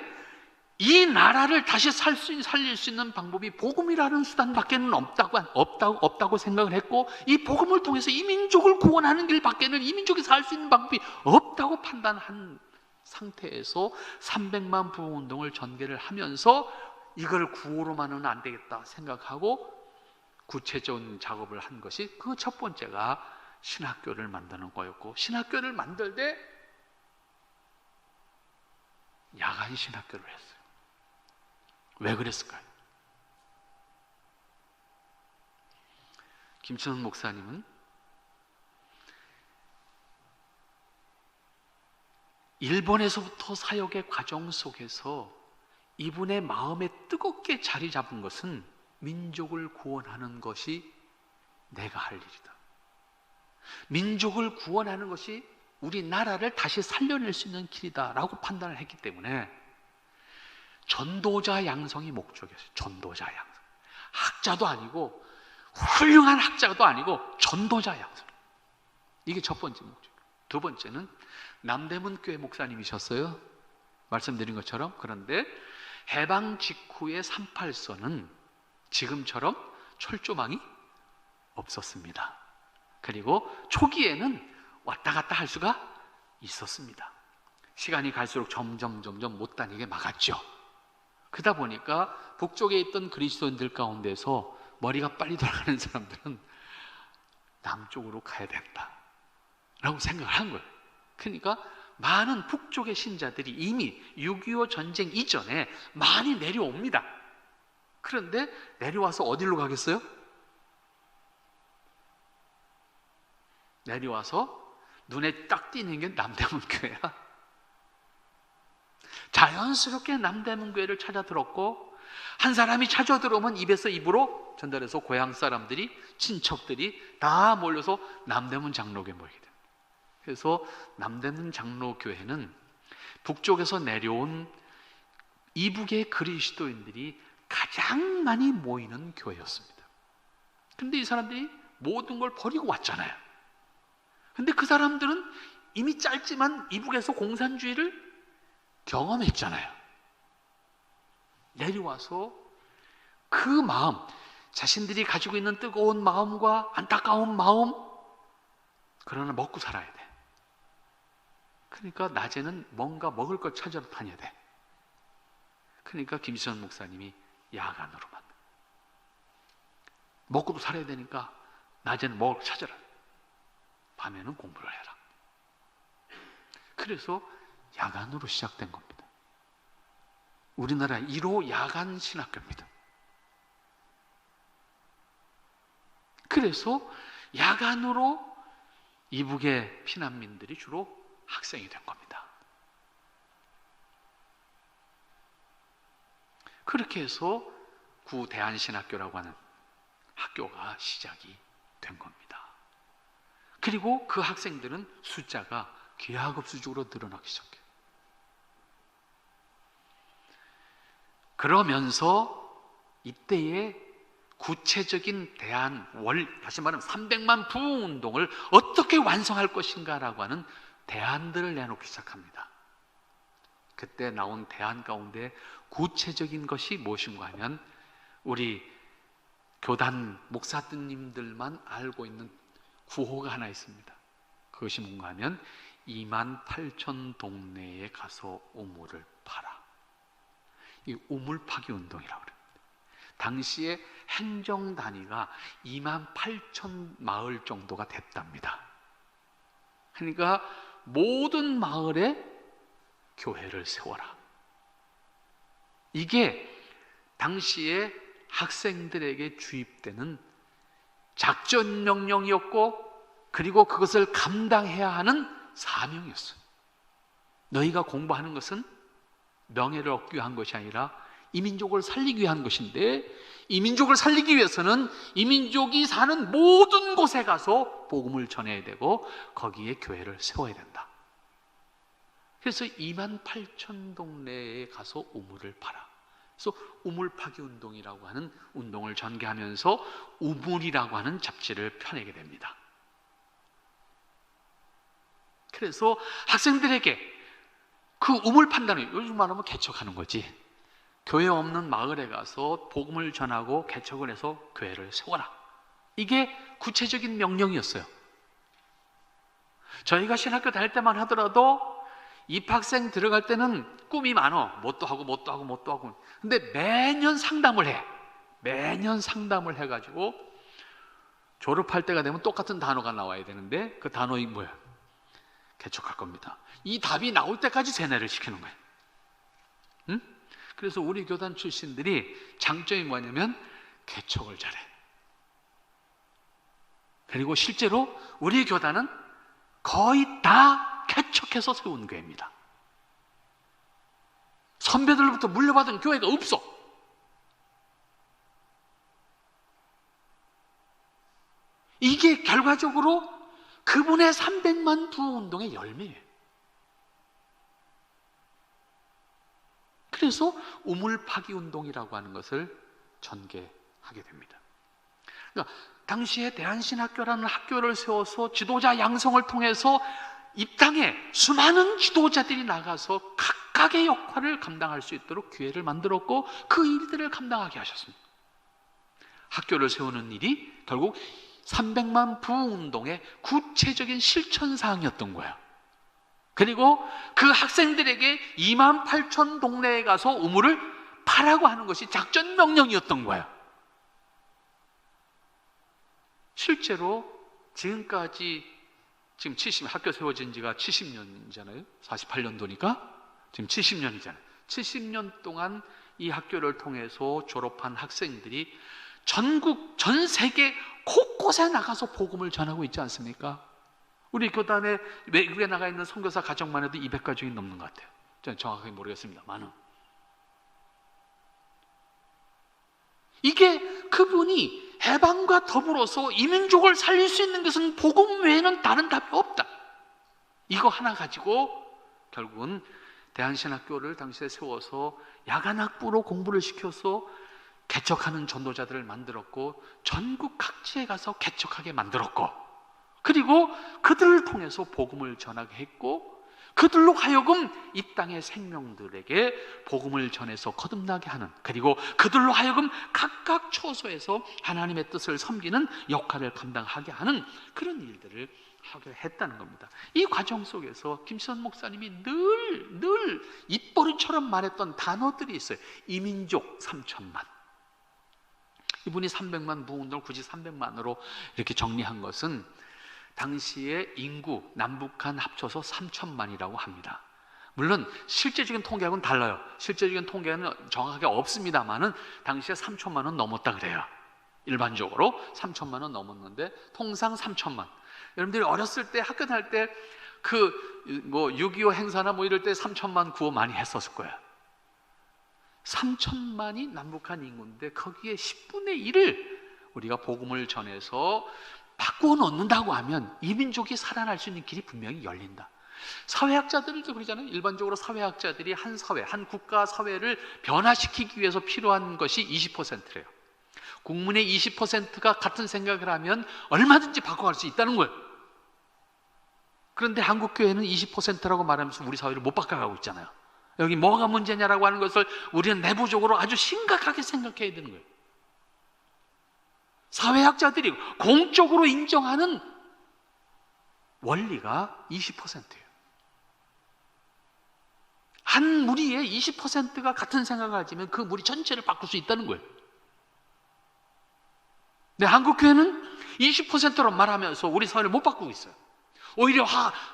이 나라를 다시 살릴 수 있는 방법이 복음이라는 수단밖에는 없다고 생각을 했고, 이 복음을 통해서 이 민족을 구원하는 길밖에는 이 민족이 살 수 있는 방법이 없다고 판단한 상태에서 300만 부흥운동을 전개를 하면서 이걸 구호로만은 안 되겠다 생각하고 구체적인 작업을 한 것이, 그 첫 번째가 신학교를 만드는 거였고, 신학교를 만들 때 야간 신학교를 했어요. 왜 그랬을까요? 김치선 목사님은 일본에서부터 사역의 과정 속에서 이분의 마음에 뜨겁게 자리 잡은 것은 민족을 구원하는 것이 내가 할 일이다. 민족을 구원하는 것이 우리나라를 다시 살려낼 수 있는 길이다라고 판단을 했기 때문에 전도자 양성이 목적이었어요. 전도자 양성. 학자도 아니고 훌륭한 학자도 아니고 전도자 양성. 이게 첫 번째 목적. 두 번째는 남대문 교회 목사님이셨어요. 말씀드린 것처럼. 그런데 해방 직후의 38선은 지금처럼 철조망이 없었습니다. 그리고 초기에는 왔다 갔다 할 수가 있었습니다. 시간이 갈수록 점점 못 다니게 막았죠. 그러다 보니까 북쪽에 있던 그리스도인들 가운데서 머리가 빨리 돌아가는 사람들은 남쪽으로 가야 된다라고 생각을 한 거예요. 그러니까 많은 북쪽의 신자들이 이미 6.25 전쟁 이전에 많이 내려옵니다. 그런데 내려와서 어디로 가겠어요? 내려와서 눈에 딱 띄는 게 남대문 교회야. 자연스럽게 남대문 교회를 찾아 들었고, 한 사람이 찾아 들어오면 입에서 입으로 전달해서 고향 사람들이, 친척들이 다 몰려서 남대문 장로교에 모이게 됩니다. 그래서 남대문 장로교회는 북쪽에서 내려온 이북의 그리스도인들이 가장 많이 모이는 교회였습니다. 그런데 이 사람들이 모든 걸 버리고 왔잖아요. 근데 그 사람들은 이미 짧지만 이북에서 공산주의를 경험했잖아요. 내려와서 그 마음, 자신들이 가지고 있는 뜨거운 마음과 안타까운 마음, 그러나 먹고 살아야 돼. 그러니까 낮에는 뭔가 먹을 걸 찾으러 다녀야 돼. 그러니까 김시현 목사님이 야간으로만, 먹고도 살아야 되니까 낮에는 먹을 걸 찾아라, 밤에는 공부를 해라. 그래서 야간으로 시작된 겁니다. 우리나라 1호 야간 신학교입니다. 그래서 야간으로 이북의 피난민들이 주로 학생이 된 겁니다. 그렇게 해서 구 대한신학교라고 하는 학교가 시작이 된 겁니다. 그리고 그 학생들은 숫자가 기하급수적으로 늘어나기 시작해요. 그러면서 이때에 구체적인 다시 말하면 300만 부흥운동을 어떻게 완성할 것인가라고 하는 대안들을 내놓기 시작합니다. 그때 나온 대안 가운데 구체적인 것이 무엇인가 하면, 우리 교단 목사님들만 알고 있는 구호가 하나 있습니다. 그것이 뭔가 하면 28,000 동네에 가서 우물을 파라. 이 우물 파기 운동이라고 그래요. 당시에 행정 단위가 28,000 마을 정도가 됐답니다. 그러니까 모든 마을에 교회를 세워라. 이게 당시에 학생들에게 주입되는 작전 명령이었고, 그리고 그것을 감당해야 하는 사명이었어요. 너희가 공부하는 것은 명예를 얻기 위한 것이 아니라 이 민족을 살리기 위한 것인데, 이 민족을 살리기 위해서는 이 민족이 사는 모든 곳에 가서 복음을 전해야 되고 거기에 교회를 세워야 된다. 그래서 28,000 동네에 가서 우물을 파라. 그래서 우물 파기 운동이라고 하는 운동을 전개하면서 우물이라고 하는 잡지를 펴내게 됩니다. 그래서 학생들에게 그 우물 판단을, 요즘 말하면 개척하는 거지, 교회 없는 마을에 가서 복음을 전하고 개척을 해서 교회를 세워라. 이게 구체적인 명령이었어요. 저희가 신학교 다닐 때만 하더라도 입학생 들어갈 때는 꿈이 많어. 뭣도 하고. 근데 매년 상담을 해. 매년 상담을 해가지고 졸업할 때가 되면 똑같은 단어가 나와야 되는데, 그 단어이 뭐야? 개척할 겁니다. 이 답이 나올 때까지 세뇌를 시키는 거예요. 응? 그래서 우리 교단 출신들이 장점이 뭐냐면 개척을 잘해. 그리고 실제로 우리 교단은 거의 다 개척해서 세운 교회입니다. 선배들로부터 물려받은 교회가 없어. 이게 결과적으로 그분의 300만 부흥운동의 열매예요. 그래서 우물 파기 운동이라고 하는 것을 전개하게 됩니다. 그러니까 당시에 대한신학교라는 학교를 세워서 지도자 양성을 통해서 이 땅에 수많은 지도자들이 나가서 각각의 역할을 감당할 수 있도록 기회를 만들었고, 그 일들을 감당하게 하셨습니다. 학교를 세우는 일이 결국 300만 부흥운동의 구체적인 실천사항이었던 거야. 그리고 그 학생들에게 2만 8천 동네에 가서 우물을 파라고 하는 것이 작전 명령이었던 거야. 실제로 지금까지 지금 학교 세워진 지가 70년이잖아요. 48년도니까 지금 70년이잖아요. 70년 동안 이 학교를 통해서 졸업한 학생들이 전국, 전 세계 곳곳에 나가서 복음을 전하고 있지 않습니까? 우리 교단에 외국에 나가 있는 선교사 가정만 해도 200가족이 넘는 것 같아요. 저는 정확하게 모르겠습니다만. 이게 그분이 해방과 더불어서 이민족을 살릴 수 있는 것은 복음 외에는 다른 답이 없다. 이거 하나 가지고 결국은 대한신학교를 당시에 세워서 야간학부로 공부를 시켜서 개척하는 전도자들을 만들었고, 전국 각지에 가서 개척하게 만들었고, 그리고 그들을 통해서 복음을 전하게 했고, 그들로 하여금 이 땅의 생명들에게 복음을 전해서 거듭나게 하는, 그리고 그들로 하여금 각각 처소에서 하나님의 뜻을 섬기는 역할을 감당하게 하는 그런 일들을 하게 했다는 겁니다. 이 과정 속에서 김시선 목사님이 늘 입버릇처럼 말했던 단어들이 있어요. 이민족 3천만. 이분이 300만 부흥운동을 굳이 300만으로 이렇게 정리한 것은 당시의 인구 남북한 합쳐서 3천만이라고 합니다. 물론 실제적인 통계하고는 달라요. 실제적인 통계는 정확하게 없습니다만은 당시에 3천만은 넘었다 그래요. 일반적으로 3천만은 넘었는데 통상 3천만. 여러분들이 어렸을 때 학교 다닐 때 그 6.25 행사나 이럴 때 3천만 구호 많이 했었을 거예요. 3천만이 남북한 인구인데 거기에 10분의 1을 우리가 복음을 전해서 바꾸어 놓는다고 하면 이민족이 살아날 수 있는 길이 분명히 열린다. 사회학자들도 그러잖아요. 일반적으로 사회학자들이 한 사회, 한 국가 사회를 변화시키기 위해서 필요한 것이 20%래요. 국민의 20%가 같은 생각을 하면 얼마든지 바꿔갈 수 있다는 거예요. 그런데 한국교회는 20%라고 말하면서 우리 사회를 못 바꿔가고 있잖아요. 여기 뭐가 문제냐라고 하는 것을 우리는 내부적으로 아주 심각하게 생각해야 되는 거예요. 사회학자들이 공적으로 인정하는 원리가 20%예요. 한 무리의 20%가 같은 생각을 가지면 그 무리 전체를 바꿀 수 있다는 거예요. 근데 한국교회는 20%로 말하면서 우리 사회를 못 바꾸고 있어요. 오히려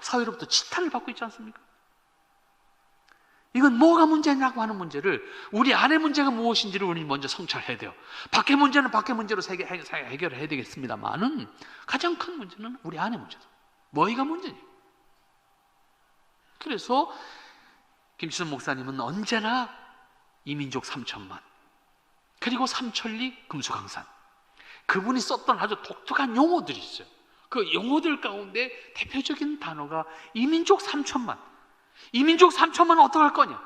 사회로부터 지탄을 받고 있지 않습니까? 이건 뭐가 문제냐고 하는 문제를, 우리 안의 문제가 무엇인지를 우리는 먼저 성찰해야 돼요. 밖의 문제는 밖의 문제로 해결을 해야 되겠습니다만은 가장 큰 문제는 우리 안의 문제다. 뭐가 문제냐? 그래서 김시선 목사님은 언제나 이민족 3천만, 그리고 삼천리 금수강산, 그분이 썼던 아주 독특한 용어들이 있어요. 그 용어들 가운데 대표적인 단어가 이민족 3천만. 이민족 3천만은 어떻게 할 거냐?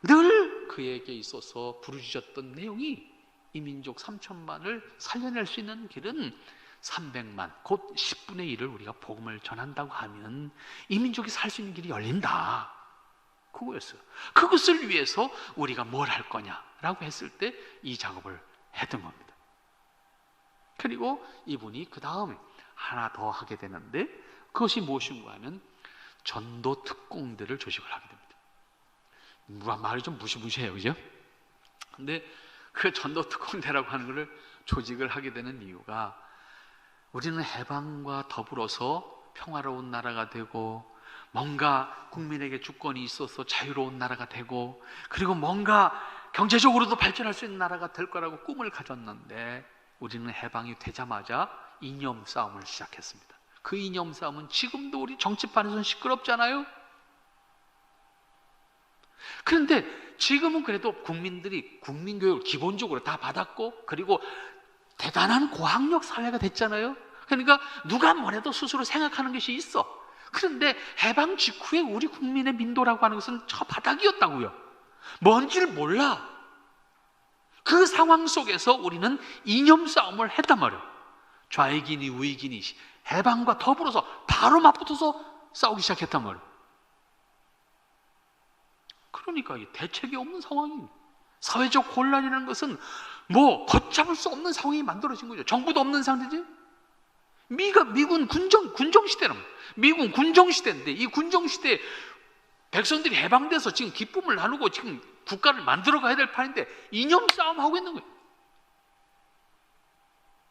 늘 그에게 있어서 부르짖었던 내용이 이민족 3천만을 살려낼 수 있는 길은 300만, 곧 10분의 1을 우리가 복음을 전한다고 하면 이민족이 살 수 있는 길이 열린다. 그거였어요. 그것을 위해서 우리가 뭘 할 거냐라고 했을 때 이 작업을 했던 겁니다. 그리고 이분이 그 다음에 하나 더 하게 되는데, 그것이 무엇인가 하면 전도 특공대를 조직을 하게 됩니다. 말이 좀 무시무시해요, 그죠? 근데 그 전도 특공대라고 하는 것을 조직을 하게 되는 이유가, 우리는 해방과 더불어서 평화로운 나라가 되고, 뭔가 국민에게 주권이 있어서 자유로운 나라가 되고, 그리고 뭔가 경제적으로도 발전할 수 있는 나라가 될 거라고 꿈을 가졌는데, 우리는 해방이 되자마자 이념 싸움을 시작했습니다. 그 이념 싸움은 지금도 우리 정치판에서는 시끄럽잖아요. 그런데 지금은 그래도 국민들이 국민교육을 기본적으로 다 받았고, 그리고 대단한 고학력 사회가 됐잖아요. 그러니까 누가 뭐래도 스스로 생각하는 것이 있어. 그런데 해방 직후에 우리 국민의 민도라고 하는 것은 저 바닥이었다고요. 뭔지를 몰라. 그 상황 속에서 우리는 이념 싸움을 했단 말이에요. 좌익이니 우익이니 해방과 더불어서 바로 맞붙어서 싸우기 시작했단 말이에요. 그러니까 대책이 없는 상황입니다. 사회적 혼란이라는 것은 걷잡을 수 없는 상황이 만들어진 거죠. 정부도 없는 상태지. 미군 군정 시대란 말이에요. 미군 군정 시대인데 이 군정 시대에 백성들이 해방돼서 지금 기쁨을 나누고 지금 국가를 만들어 가야 될 판인데 이념 싸움하고 있는 거예요.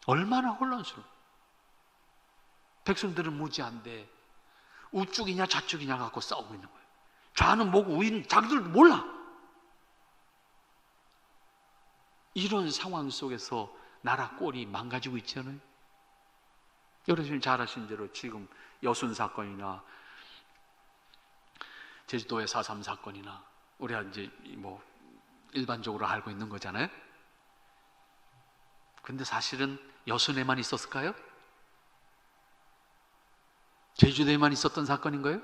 얼마나 혼란스러워. 백성들은 무지한데 우쪽이냐 좌쪽이냐 갖고 싸우고 있는 거예요. 좌는 뭐고 우위는 자기들도 몰라. 이런 상황 속에서 나라 꼴이 망가지고 있잖아요. 여러분이 잘 아신 대로 지금 여순 사건이나 제주도의 4.3 사건이나 우리가 이제 뭐 일반적으로 알고 있는 거잖아요. 근데 사실은 여순에만 있었을까요? 제주도에만 있었던 사건인가요?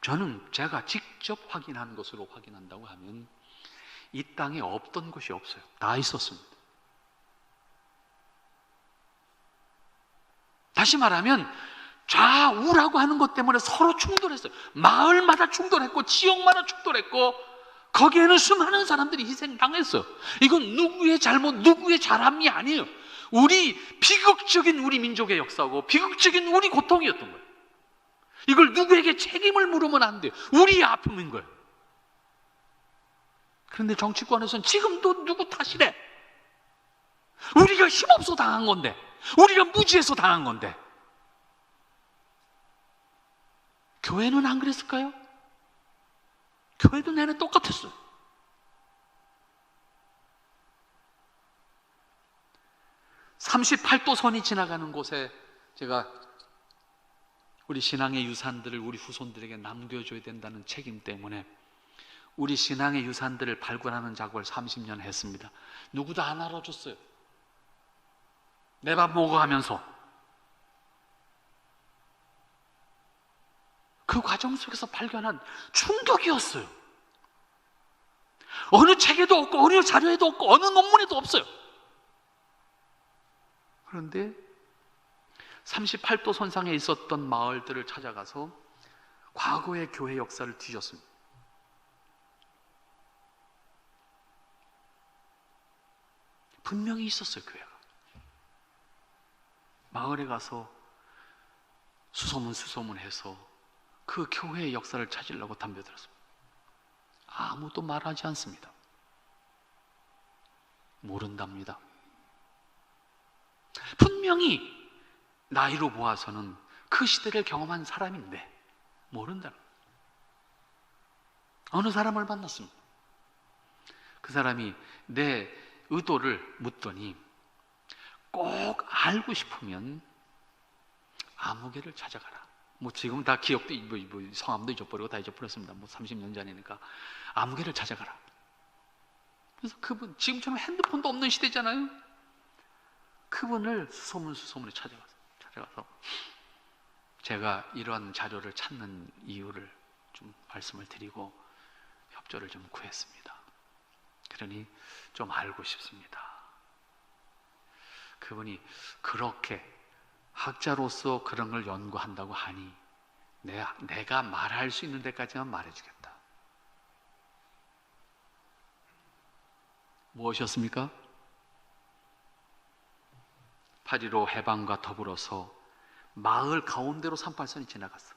저는 제가 직접 확인한 것으로 확인한다고 하면 이 땅에 없던 것이 없어요. 다 있었습니다. 다시 말하면 좌우라고 하는 것 때문에 서로 충돌했어요. 마을마다 충돌했고 지역마다 충돌했고 거기에는 수많은 사람들이 희생당했어요. 이건 누구의 잘못, 누구의 잘함이 아니에요. 비극적인 우리 민족의 역사고 비극적인 우리 고통이었던 거예요. 이걸 누구에게 책임을 물으면 안 돼요. 우리의 아픔인 거예요. 그런데 정치권에서는 지금도 누구 탓이래. 우리가 힘없어 당한 건데, 우리가 무지해서 당한 건데. 교회는 안 그랬을까요? 교회도 내내 똑같았어요. (38도선이) 지나가는 곳에 제가 우리 신앙의 유산들을 우리 후손들에게 남겨줘야 된다는 책임 때문에 우리 신앙의 유산들을 발굴하는 작업을 30년 했습니다. 누구도 안 알아줬어요. 내 밥 먹어가면서. 그 과정 속에서 발견한 충격이었어요. 어느 책에도 없고 어느 자료에도 없고 어느 논문에도 없어요. 그런데 38도 선상에 있었던 마을들을 찾아가서 과거의 교회 역사를 뒤졌습니다. 분명히 있었어요, 교회가. 마을에 가서 수소문해서 그 교회의 역사를 찾으려고 덤벼들었습니다. 아무도 말하지 않습니다. 모른답니다. 분명히 나이로 보아서는 그 시대를 경험한 사람인데 모른다. 어느 사람을 만났습니다. 그 사람이 내 의도를 묻더니 꼭 알고 싶으면 아무개를 찾아가라. 뭐 지금 다 기억도 성함도 잊어버리고 다 잊어버렸습니다. 뭐 30년 전이니까 아무개를 찾아가라. 그래서 그분 지금처럼 핸드폰도 없는 시대잖아요. 그분을 수소문에 찾아가서 제가 이러한 자료를 찾는 이유를 좀 말씀을 드리고 협조를 좀 구했습니다. 그러니 좀 알고 싶습니다. 그분이 그렇게 학자로서 그런 걸 연구한다고 하니 내가 말할 수 있는 데까지만 말해주겠다. 무엇이었습니까? 8.15 해방과 더불어서 마을 가운데로 38선이 지나갔어.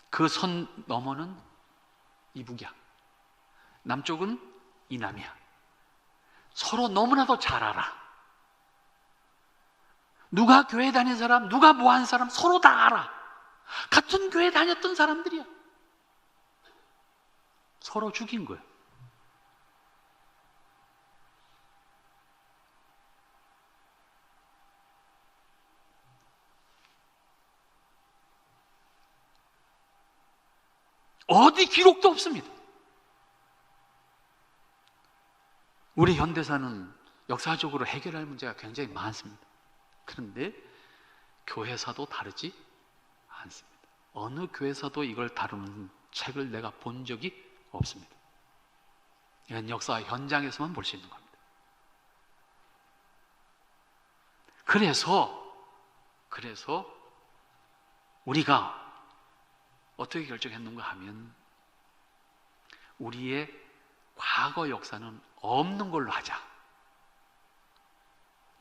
그 선 너머는 이북이야. 남쪽은 이남이야. 서로 너무나도 잘 알아. 누가 교회 다닌 사람, 누가 뭐 한 사람 서로 다 알아. 같은 교회 다녔던 사람들이야. 서로 죽인 거야. 어디 기록도 없습니다. 우리 현대사는 역사적으로 해결할 문제가 굉장히 많습니다. 그런데 교회사도 다르지 않습니다. 어느 교회사도 이걸 다루는 책을 내가 본 적이 없습니다. 이건 역사 현장에서만 볼 수 있는 겁니다. 그래서 우리가 어떻게 결정했는가 하면 우리의 과거 역사는 없는 걸로 하자.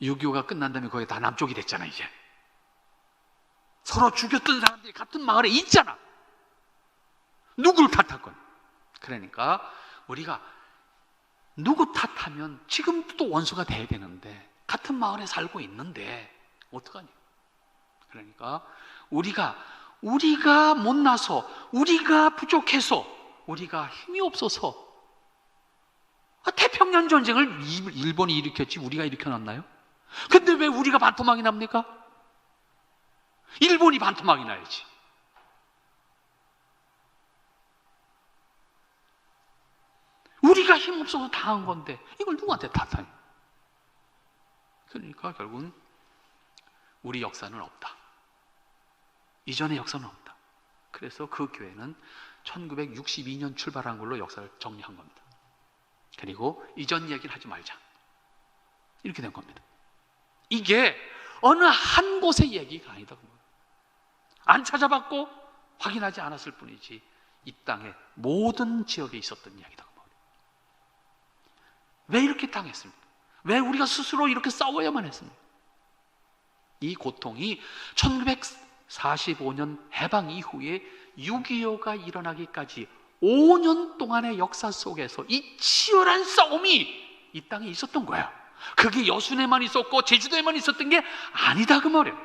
6.25가 끝난 다음에 거기 다 남쪽이 됐잖아. 이제 서로 죽였던 사람들이 같은 마을에 있잖아. 누굴 탓할 건? 그러니까 우리가 누구 탓하면 지금도 또 원수가 돼야 되는데, 같은 마을에 살고 있는데 어떡하니? 그러니까 우리가 못나서, 우리가 부족해서, 우리가 힘이 없어서, 태평양 전쟁을 일본이 일으켰지 우리가 일으켜놨나요? 근데 왜 우리가 반토막이 납니까? 일본이 반토막이 나야지. 우리가 힘없어서 당한 건데 이걸 누구한테 탓하니? 그러니까 결국은 우리 역사는 없다. 이전의 역사는 없다. 그래서 그 교회는 1962년 출발한 걸로 역사를 정리한 겁니다. 그리고 이전 얘기를 하지 말자, 이렇게 된 겁니다. 이게 어느 한 곳의 얘기가 아니다. 안 찾아봤고 확인하지 않았을 뿐이지 이 땅의 모든 지역에 있었던 이야기다. 왜 이렇게 당했습니까? 왜 우리가 스스로 이렇게 싸워야만 했습니까? 이 고통이 1945년 해방 이후에 6.25가 일어나기까지 5년 동안의 역사 속에서 이 치열한 싸움이 이 땅에 있었던 거야. 그게 여순에만 있었고 제주도에만 있었던 게 아니다, 그 말이야.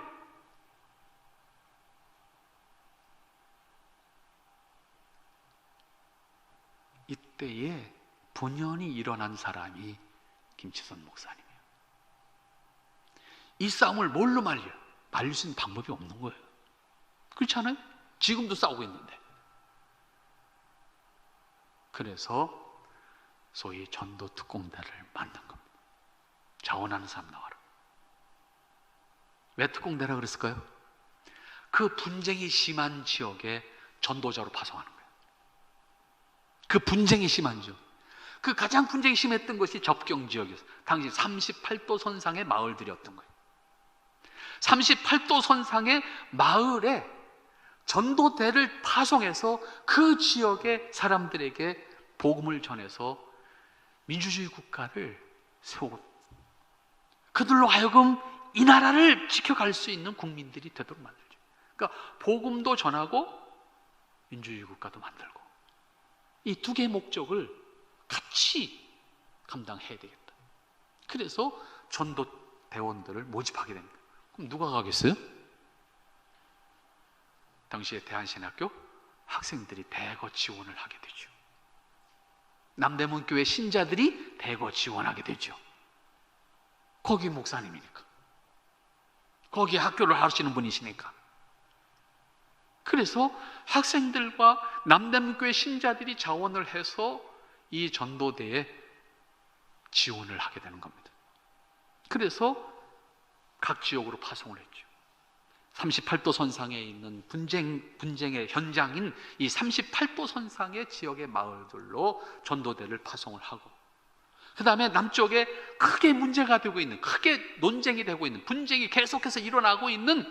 이때에 분연히 일어난 사람이 김치선 목사님이에요. 이 싸움을 뭘로 말려요? 말릴 수 있는 방법이 없는 거예요. 그렇지 않아요? 지금도 싸우고 있는데. 그래서 소위 전도 특공대를 만든 겁니다. 자원하는 사람 나와라. 왜 특공대라 그랬을까요? 그 분쟁이 심한 지역에 전도자로 파송하는 거예요. 그 분쟁이 심한 지역, 그 가장 분쟁이 심했던 것이 접경 지역이었어요. 당시 38도 선상의 마을들이었던 거예요. 38도 선상의 마을에 전도대를 파송해서 그 지역의 사람들에게 복음을 전해서 민주주의 국가를 세우고, 그들로 하여금 이 나라를 지켜갈 수 있는 국민들이 되도록 만들죠. 그러니까 복음도 전하고 민주주의 국가도 만들고, 이 두 개의 목적을 같이 감당해야 되겠다. 그래서 전도 대원들을 모집하게 됩니다. 그럼 누가 가겠어요? 당시에 대한신학교 학생들이 대거 지원을 하게 되죠. 남대문 교회 신자들이 대거 지원하게 되죠. 거기 목사님이니까, 거기 학교를 하시는 분이시니까. 그래서 학생들과 남대문 교회 신자들이 자원을 해서 이 전도대에 지원을 하게 되는 겁니다. 그래서 각 지역으로 파송을 했죠. 38도 선상에 있는 분쟁의 현장인 이 38도 선상의 지역의 마을들로 전도대를 파송을 하고, 그 다음에 남쪽에 크게 문제가 되고 있는, 크게 논쟁이 되고 있는, 분쟁이 계속해서 일어나고 있는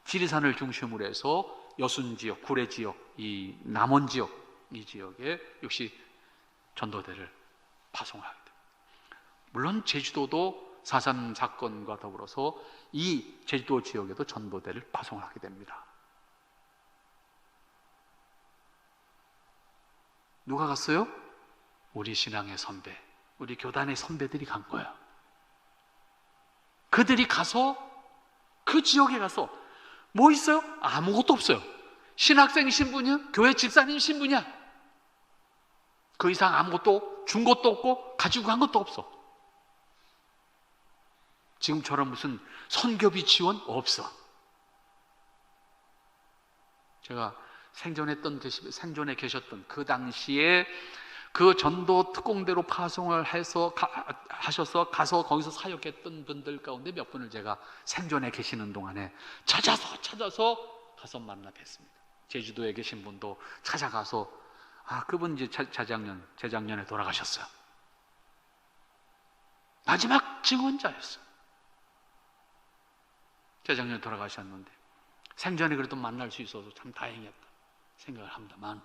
지리산을 중심으로 해서 여순 지역, 구례 지역, 이 남원 지역, 이 지역에 역시 전도대를 파송하게 됩니다. 물론 제주도도 4.3 사건과 더불어서 이 제주도 지역에도 전도대를 파송하게 됩니다. 누가 갔어요? 우리 신앙의 선배, 우리 교단의 선배들이 간 거야. 그들이 가서 그 지역에 가서 뭐 있어요? 아무것도 없어요. 신학생 신분이야? 교회 집사님 신분이야? 그 이상 아무것도 준 것도 없고 가지고 간 것도 없어. 지금처럼 무슨 선교비 지원 없어. 제가 생존에 계셨던 그 당시에 그 전도 특공대로 파송을 하셔서 가서 거기서 사역했던 분들 가운데 몇 분을 제가 생존에 계시는 동안에 찾아서 가서 만나 뵀습니다. 제주도에 계신 분도 찾아가서, 그분 이제 재작년에 돌아가셨어요. 마지막 증언자였어요. 재작년에 돌아가셨는데 생전에 그래도 만날 수 있어서 참 다행이었다 생각을 합니다만,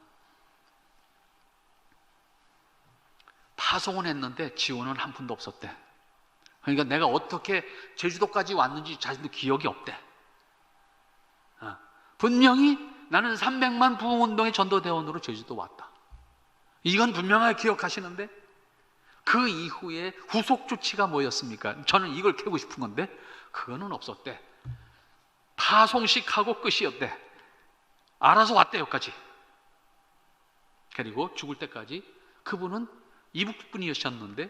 파송은 했는데 지원은 한 푼도 없었대. 그러니까 내가 어떻게 제주도까지 왔는지 자신도 기억이 없대. 분명히 나는 300만 부흥운동의 전도대원으로 제주도 왔다. 이건 분명하게 기억하시는데, 그 이후에 후속 조치가 뭐였습니까? 저는 이걸 캐고 싶은 건데 그거는 없었대. 파송식하고 끝이었대. 알아서 왔대 여기까지. 그리고 죽을 때까지 그분은 이북분이셨는데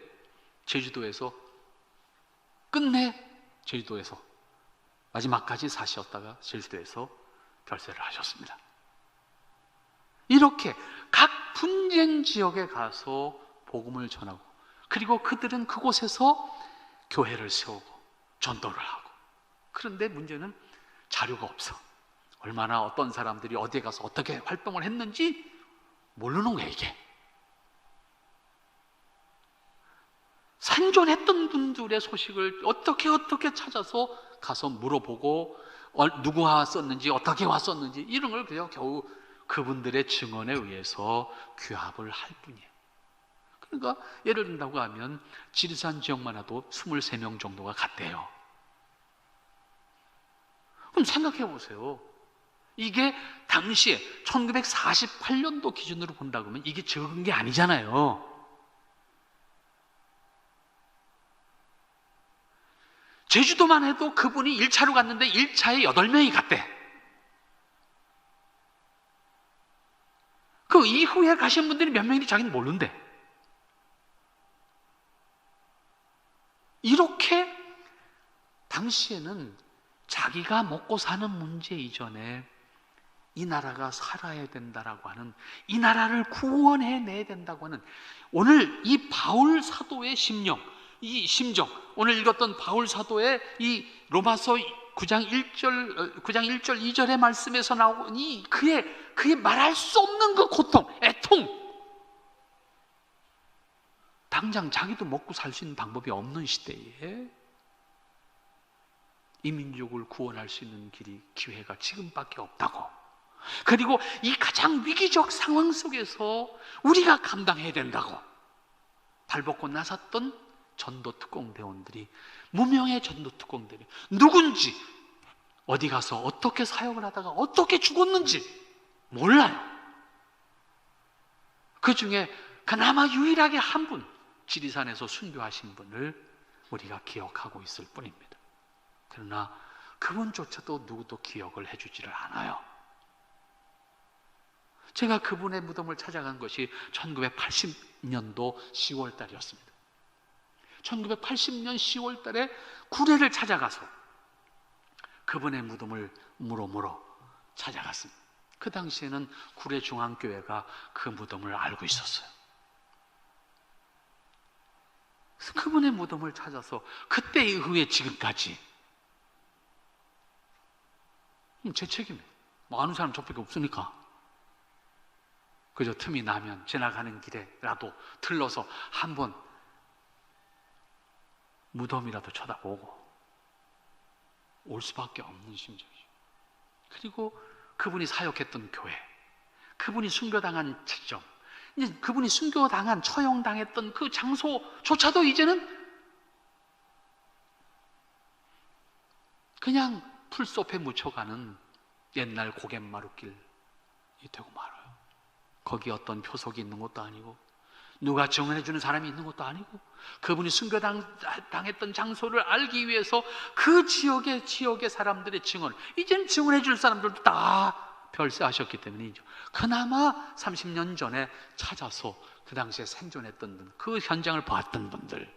제주도에서 끝내 제주도에서 마지막까지 사셨다가 제주도에서 별세를 하셨습니다. 이렇게 각 분쟁 지역에 가서 복음을 전하고, 그리고 그들은 그곳에서 교회를 세우고 전도를 하고. 그런데 문제는 자료가 없어. 얼마나 어떤 사람들이 어디에 가서 어떻게 활동을 했는지 모르는 거예요. 이게 생존했던 분들의 소식을 어떻게 찾아서 가서 물어보고, 누구와 왔었는지 어떻게 왔었는지 이런 걸 그냥 겨우 그분들의 증언에 의해서 규합을 할 뿐이에요. 그러니까 예를 든다고 하면 지리산 지역만 해도 23명 정도가 갔대요. 그럼 생각해 보세요. 이게 당시에 1948년도 기준으로 본다고 하면 이게 적은 게 아니잖아요. 제주도만 해도 그분이 1차로 갔는데 1차에 8명이 갔대. 그 이후에 가신 분들이 몇 명인지 자기는 모른대. 이렇게 당시에는 자기가 먹고 사는 문제 이전에 이 나라가 살아야 된다라고 하는, 이 나라를 구원해내야 된다고 하는, 오늘 이 바울 사도의 심령, 이 심정, 오늘 읽었던 바울 사도의 이 로마서 9장 1절 2절의 말씀에서 나오는 이 그의 말할 수 없는 그 고통, 애통, 당장 자기도 먹고 살 수 있는 방법이 없는 시대에 이 민족을 구원할 수 있는 길이, 기회가 지금밖에 없다고. 그리고 이 가장 위기적 상황 속에서 우리가 감당해야 된다고 발벗고 나섰던 전도 특공대원들이, 무명의 전도 특공대원들이 누군지, 어디 가서 어떻게 사역을 하다가 어떻게 죽었는지 몰라요. 그 중에 그나마 유일하게 한 분, 지리산에서 순교하신 분을 우리가 기억하고 있을 뿐입니다. 그러나 그분조차도 누구도 기억을 해주지를 않아요. 제가 그분의 무덤을 찾아간 것이 1980년도 10월 달이었습니다. 1980년 10월 달에 구례를 찾아가서 그분의 무덤을 물어 찾아갔습니다. 그 당시에는 구례 중앙교회가 그 무덤을 알고 있었어요. 그래서 그분의 무덤을 찾아서 그때 이후에 지금까지, 제 책임이에요. 뭐 아는 사람 저밖에 없으니까 그저 틈이 나면 지나가는 길에라도 들러서 한번 무덤이라도 쳐다보고 올 수밖에 없는 심정이죠. 그리고 그분이 사역했던 교회, 그분이 순교당한 지점, 이제 그분이 순교당한, 처형당했던 그 장소조차도 이제는 그냥 풀숲에 묻혀가는 옛날 고갯마루길이 되고 말아요. 거기 어떤 표석이 있는 것도 아니고, 누가 증언해주는 사람이 있는 것도 아니고, 그분이 순교당했던 장소를 알기 위해서 그 지역의 사람들의 증언, 이제는 증언해줄 사람들도 다 별세하셨기 때문이죠. 그나마 30년 전에 찾아서 그 당시에 생존했던 분, 그 현장을 봤던 분들,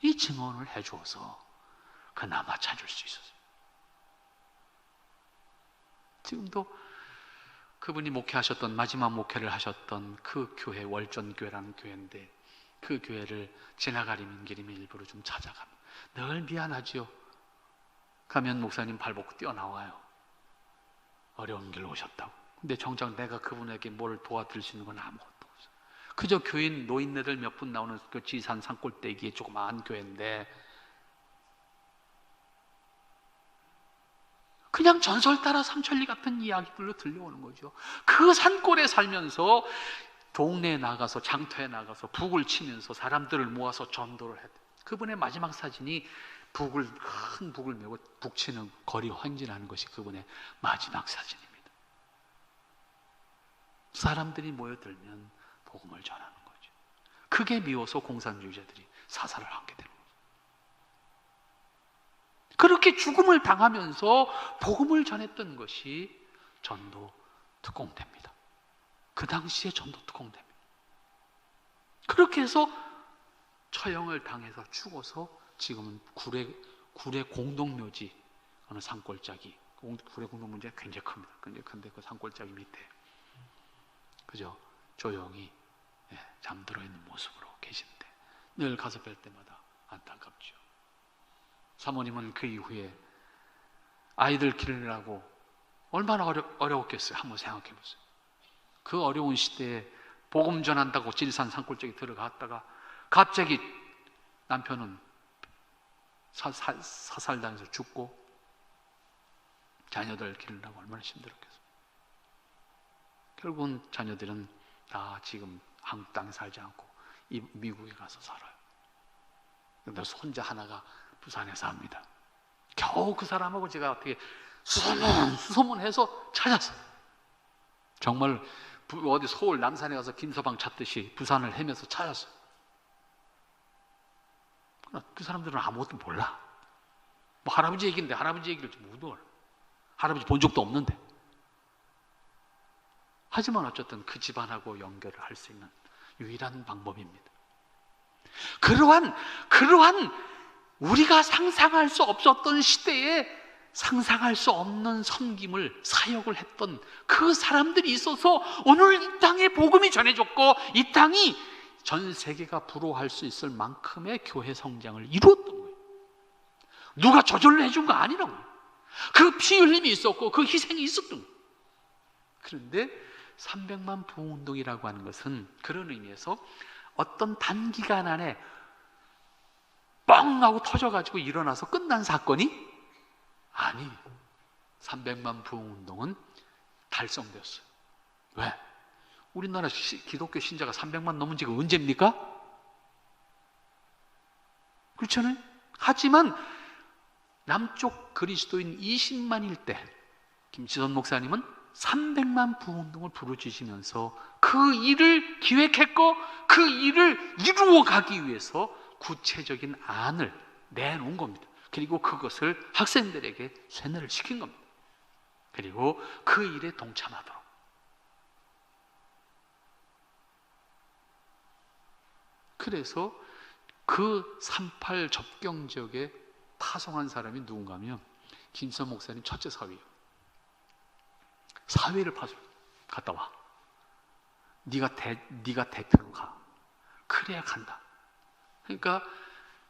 이 증언을 해줘서 그나마 찾을 수 있었어요. 지금도 그분이 목회하셨던, 마지막 목회를 하셨던 그 교회, 월전교회라는 교회인데, 그 교회를 지나가리면 길이면 일부러 좀 찾아가면 늘 미안하지요. 가면 목사님 발벗고 뛰어나와요. 어려운 길로 오셨다고. 근데 정작 내가 그분에게 뭘 도와드릴 수 있는 건 아무것도 없어요. 그저 교인, 노인네들 몇 분 나오는 그 지산 산골대기에 조그마한 교회인데, 그냥 전설 따라 삼천리 같은 이야기들로 들려오는 거죠. 그 산골에 살면서 동네에 나가서, 장터에 나가서 북을 치면서 사람들을 모아서 전도를 했대. 그분의 마지막 사진이 큰 북을 메고 북치는 거리 행진하는 것이 그분의 마지막 사진입니다. 사람들이 모여들면 복음을 전하는 거죠. 그게 미워서 공산주의자들이 사살을 하게 되는 거죠. 그렇게 죽음을 당하면서 복음을 전했던 것이 전도 특공대입니다. 그 당시에 전도 특공대입니다. 그렇게 해서 처형을 당해서 죽어서 지금은 구례 공동묘지 어느 산골짜기, 구례 공동묘지가 굉장히 큽니다. 굉장히 큰데 그 산골짜기 밑에 그저 조용히 잠들어 있는 모습으로 계신데 늘 가서 뵐 때마다 안타깝죠. 사모님은 그 이후에 아이들 기르느라고 얼마나 어려웠겠어요. 한번 생각해 보세요. 그 어려운 시대에 복음 전한다고 질산 산골짜기 들어갔다가 갑자기 남편은 사살당해서 죽고 자녀들 기르려고 얼마나 힘들었겠어요. 결국은 자녀들은 다 지금 한국 땅에 살지 않고 미국에 가서 살아요. 그런데 손자 하나가 부산에 삽니다. 겨우 그 사람하고 제가 어떻게 수소문해서 찾았어요. 정말 어디 서울 남산에 가서 김서방 찾듯이 부산을 헤매서 찾았어요. 그 사람들은 아무것도 몰라. 뭐 할아버지 얘기인데 할아버지 얘기를 못 알아. 할아버지 본 적도 없는데. 하지만 어쨌든 그 집안하고 연결을 할 수 있는 유일한 방법입니다. 그러한 우리가 상상할 수 없었던 시대에 상상할 수 없는 섬김을 사역을 했던 그 사람들이 있어서 오늘 이 땅에 복음이 전해졌고 이 땅이 전 세계가 부러워할 수 있을 만큼의 교회 성장을 이루었던 거예요. 누가 저절로 해준 거 아니라고요. 그 피 흘림이 있었고 그 희생이 있었던 거예요. 그런데 300만 부흥운동이라고 하는 것은 그런 의미에서 어떤 단기간 안에 뻥 하고 터져가지고 일어나서 끝난 사건이 아니, 300만 부흥운동은 달성되었어요. 왜? 우리나라 기독교 신자가 300만 넘은 지가 언제입니까? 그렇잖아요? 하지만 남쪽 그리스도인 20만일 때 김치선 목사님은 300만 부흥운동을 부르짖으면서 그 일을 기획했고 그 일을 이루어 가기 위해서 구체적인 안을 내놓은 겁니다. 그리고 그것을 학생들에게 세뇌를 시킨 겁니다. 그리고 그 일에 동참하도록. 그래서 그 38 접경 지역에 파송한 사람이 누군가 하면 김선 목사님 첫째 사위예요. 사위를 갔다 와. 네가 대표로 가. 그래야 간다. 그러니까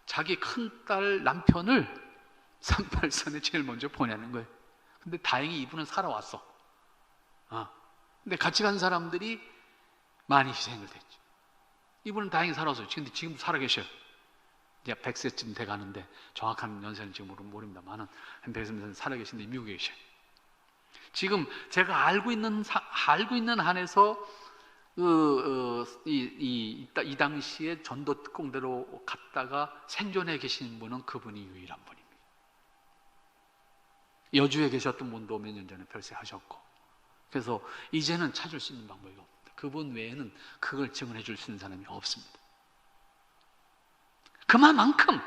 자기 큰딸 남편을 38선에 제일 먼저 보내는 거예요. 근데 다행히 이분은 살아왔어. 근데 같이 간 사람들이 많이 희생을 했죠. 이분은 다행히 살아왔어요. 근데 지금도 살아계셔요. 이제 100세쯤 돼가는데 정확한 연세는 지금 모릅니다만 한 100세 살아계신데 미국에 계셔요. 지금 제가 알고 있는 한에서 이 당시에 전도 특공대로 갔다가 생존해 계신 분은 그분이 유일한 분입니다. 여주에 계셨던 분도 몇 년 전에 별세하셨고, 그래서 이제는 찾을 수 있는 방법이 없습니다. 그분 외에는 그걸 증언해 줄 수 있는 사람이 없습니다. 그만큼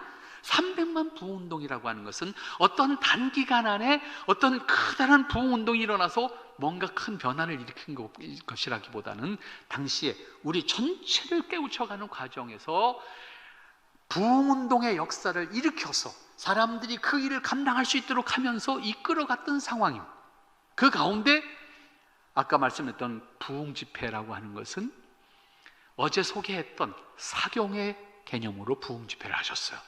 300만 부흥운동이라고 하는 것은 어떤 단기간 안에 어떤 커다란 부흥운동이 일어나서 뭔가 큰 변화를 일으킨 것이라기보다는 당시에 우리 전체를 깨우쳐가는 과정에서 부흥운동의 역사를 일으켜서 사람들이 그 일을 감당할 수 있도록 하면서 이끌어갔던 상황입니다. 그 가운데 아까 말씀했던 부흥집회라고 하는 것은 어제 소개했던 사경의 개념으로 부흥집회를 하셨어요.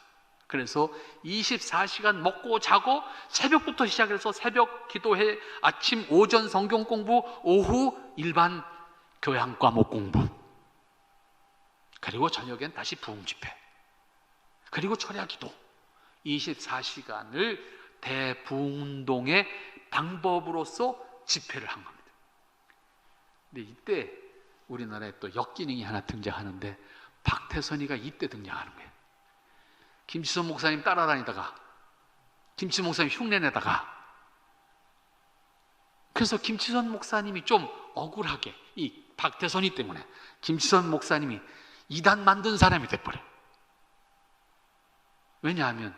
그래서 24시간 먹고 자고 새벽부터 시작해서 새벽 기도회, 아침 오전 성경 공부, 오후 일반 교양 과목 공부, 그리고 저녁엔 다시 부흥 집회, 그리고 철야 기도, 24시간을 대부흥운동의 방법으로서 집회를 한 겁니다. 근데 이때 우리나라에 또 역기능이 하나 등장하는데 박태선이가 이때 등장하는 거예요. 김치선 목사님 따라다니다가 김치선 목사님 흉내내다가, 그래서 김치선 목사님이 좀 억울하게 이 박태선이 때문에 김치선 목사님이 이단 만든 사람이 돼버려요. 왜냐하면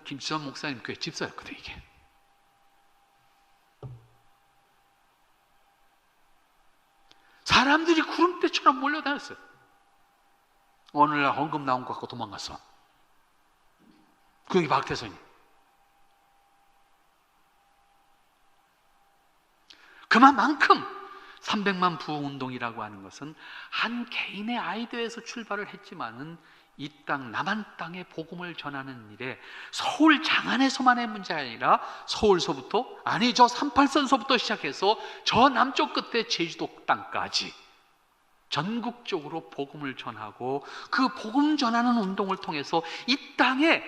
김치선 목사님 교회 집사였거든요. 이게 사람들이 구름대처럼 몰려다녔어요. 오늘날 헌금 나온 거 갖고 도망갔어. 그게 박태선이. 그만큼 300만 부흥운동이라고 하는 것은 한 개인의 아이디어에서 출발을 했지만은 이 땅 남한 땅에 복음을 전하는 일에 서울 장안에서만의 문제가 아니라 서울서부터, 아니 저 38선서부터 시작해서 저 남쪽 끝에 제주도 땅까지 전국적으로 복음을 전하고, 그 복음 전하는 운동을 통해서 이 땅에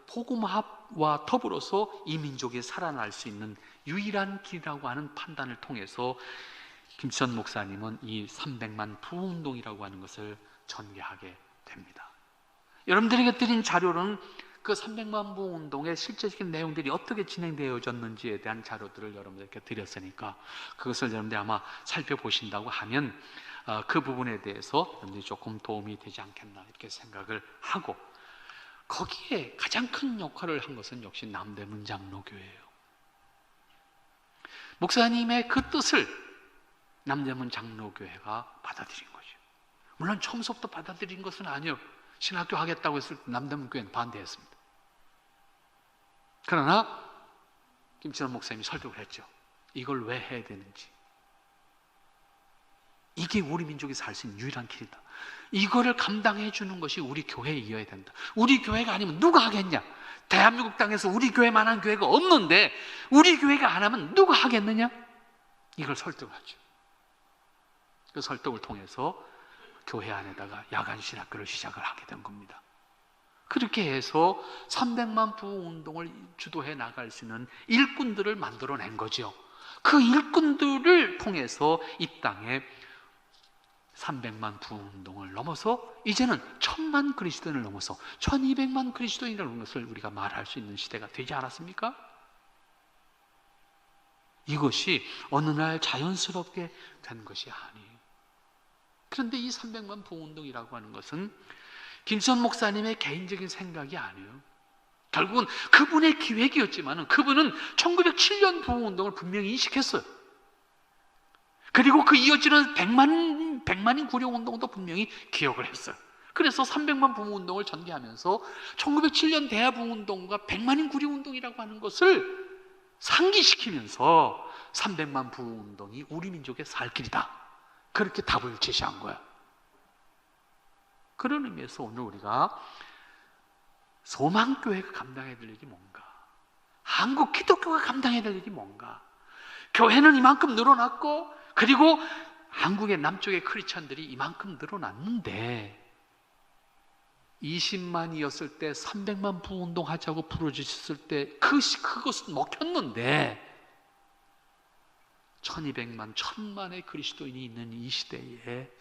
복음화와 더불어서 이 민족이 살아날 수 있는 유일한 길이라고 하는 판단을 통해서 김치선 목사님은 이 300만 부흥운동이라고 하는 것을 전개하게 됩니다. 여러분들에게 드린 자료는 그 300만 부흥운동의 실제적인 내용들이 어떻게 진행되어졌는지에 대한 자료들을 여러분들께 드렸으니까 그것을 여러분들이 아마 살펴보신다고 하면 그 부분에 대해서 여러분들이 조금 도움이 되지 않겠나 이렇게 생각을 하고, 거기에 가장 큰 역할을 한 것은 역시 남대문 장로교회예요. 목사님의 그 뜻을 남대문 장로교회가 받아들인 거죠. 물론 처음부터 받아들인 것은 아니에요. 신학교 하겠다고 했을 때 남대문 교회는 반대했습니다. 그러나 김치선 목사님이 설득을 했죠. 이걸 왜 해야 되는지, 이게 우리 민족이 살 수 있는 유일한 길이다. 이거를 감당해 주는 것이 우리 교회이어야 된다. 우리 교회가 아니면 누가 하겠냐? 대한민국 땅에서 우리 교회만한 교회가 없는데 우리 교회가 안 하면 누가 하겠느냐? 이걸 설득을 하죠. 그 설득을 통해서 교회 안에다가 야간 신학교를 시작을 하게 된 겁니다. 그렇게 해서 300만 부흥운동을 주도해 나갈 수 있는 일꾼들을 만들어낸 거죠. 그 일꾼들을 통해서 이 땅에 300만 부흥운동을 넘어서 이제는 1000만 그리스도인을 넘어서 1200만 그리스도인이라는 것을 우리가 말할 수 있는 시대가 되지 않았습니까? 이것이 어느 날 자연스럽게 된 것이 아니에요. 그런데 이 300만 부흥운동이라고 하는 것은 김치선 목사님의 개인적인 생각이 아니에요. 결국은 그분의 기획이었지만 그분은 1907년 부흥운동을 분명히 인식했어요. 그리고 그 이어지는 100만인 구령운동도 분명히 기억을 했어요. 그래서 300만 부흥운동을 전개하면서 1907년 대하부흥운동과 100만인 구령운동이라고 하는 것을 상기시키면서 300만 부흥운동이 우리 민족의 살 길이다, 그렇게 답을 제시한 거야. 그런 의미에서 오늘 우리가 소망교회가 감당해야 될 일이 뭔가, 한국 기독교가 감당해야 될 일이 뭔가. 교회는 이만큼 늘어났고, 그리고 한국의 남쪽의 크리스천들이 이만큼 늘어났는데 20만이었을 때 300만 부흥운동 하자고 부르짖었을 때 그것은 먹혔는데 1200만, 1000만의 그리스도인이 있는 이 시대에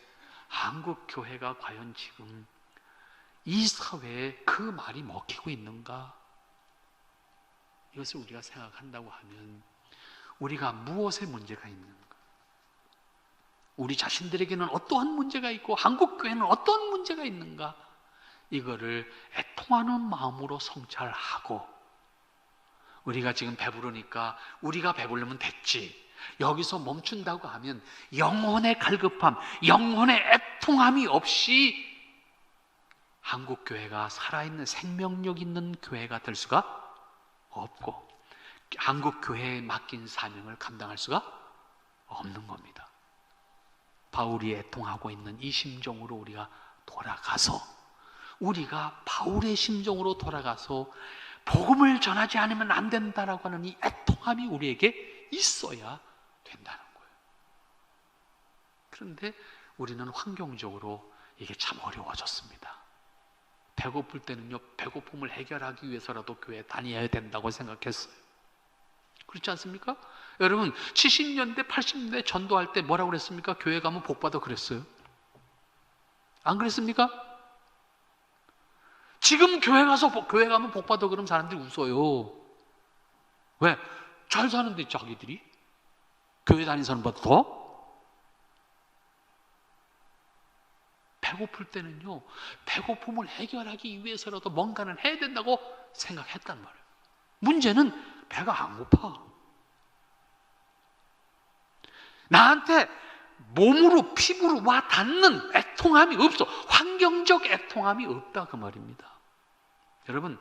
한국 교회가 과연 지금 이 사회에 그 말이 먹히고 있는가? 이것을 우리가 생각한다고 하면 우리가 무엇에 문제가 있는가? 우리 자신들에게는 어떠한 문제가 있고 한국 교회는 어떤 문제가 있는가? 이거를 애통하는 마음으로 성찰하고, 우리가 지금 배부르니까 우리가 배부르면 됐지, 여기서 멈춘다고 하면 영혼의 갈급함, 영혼의 애통함이 없이 한국 교회가 살아있는 생명력 있는 교회가 될 수가 없고 한국 교회에 맡긴 사명을 감당할 수가 없는 겁니다. 바울이 애통하고 있는 이 심정으로 우리가 돌아가서, 우리가 바울의 심정으로 돌아가서 복음을 전하지 않으면 안 된다라고 하는 이 애통함이 우리에게 있어야 된다는 거예요. 그런데 우리는 환경적으로 이게 참 어려워졌습니다. 배고플 때는요, 배고픔을 해결하기 위해서라도 교회에 다녀야 된다고 생각했어요. 그렇지 않습니까? 여러분 70년대 80년대 전도할 때 뭐라고 그랬습니까? 교회 가면 복 받아 그랬어요. 안 그랬습니까? 지금 교회 가면 복 받아 그러면 사람들이 웃어요. 왜? 잘 사는데 자기들이 교회 다니는 사람보다 더? 배고플 때는요, 배고픔을 해결하기 위해서라도 뭔가는 해야 된다고 생각했단 말이에요. 문제는 배가 안 고파. 나한테 몸으로 피부로 와 닿는 애통함이 없어. 환경적 애통함이 없다 그 말입니다. 여러분,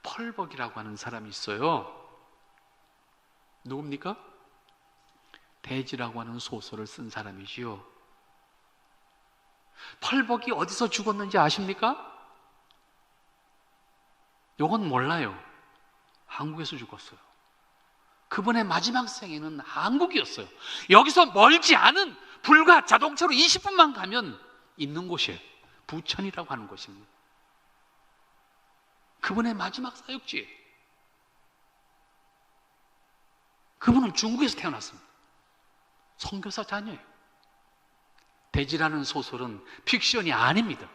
펄벅이라고 하는 사람이 있어요. 누굽니까? 대지라고 하는 소설을 쓴 사람이지요. 펄벅이 어디서 죽었는지 아십니까? 요건 몰라요. 한국에서 죽었어요. 그분의 마지막 생애는 한국이었어요. 여기서 멀지 않은 불과 자동차로 20분만 가면 있는 곳이에요. 부천이라고 하는 곳입니다. 그분의 마지막 사역지예요. 그분은 중국에서 태어났습니다. 선교사 자녀예요. 대지라는 소설은 픽션이 아닙니다.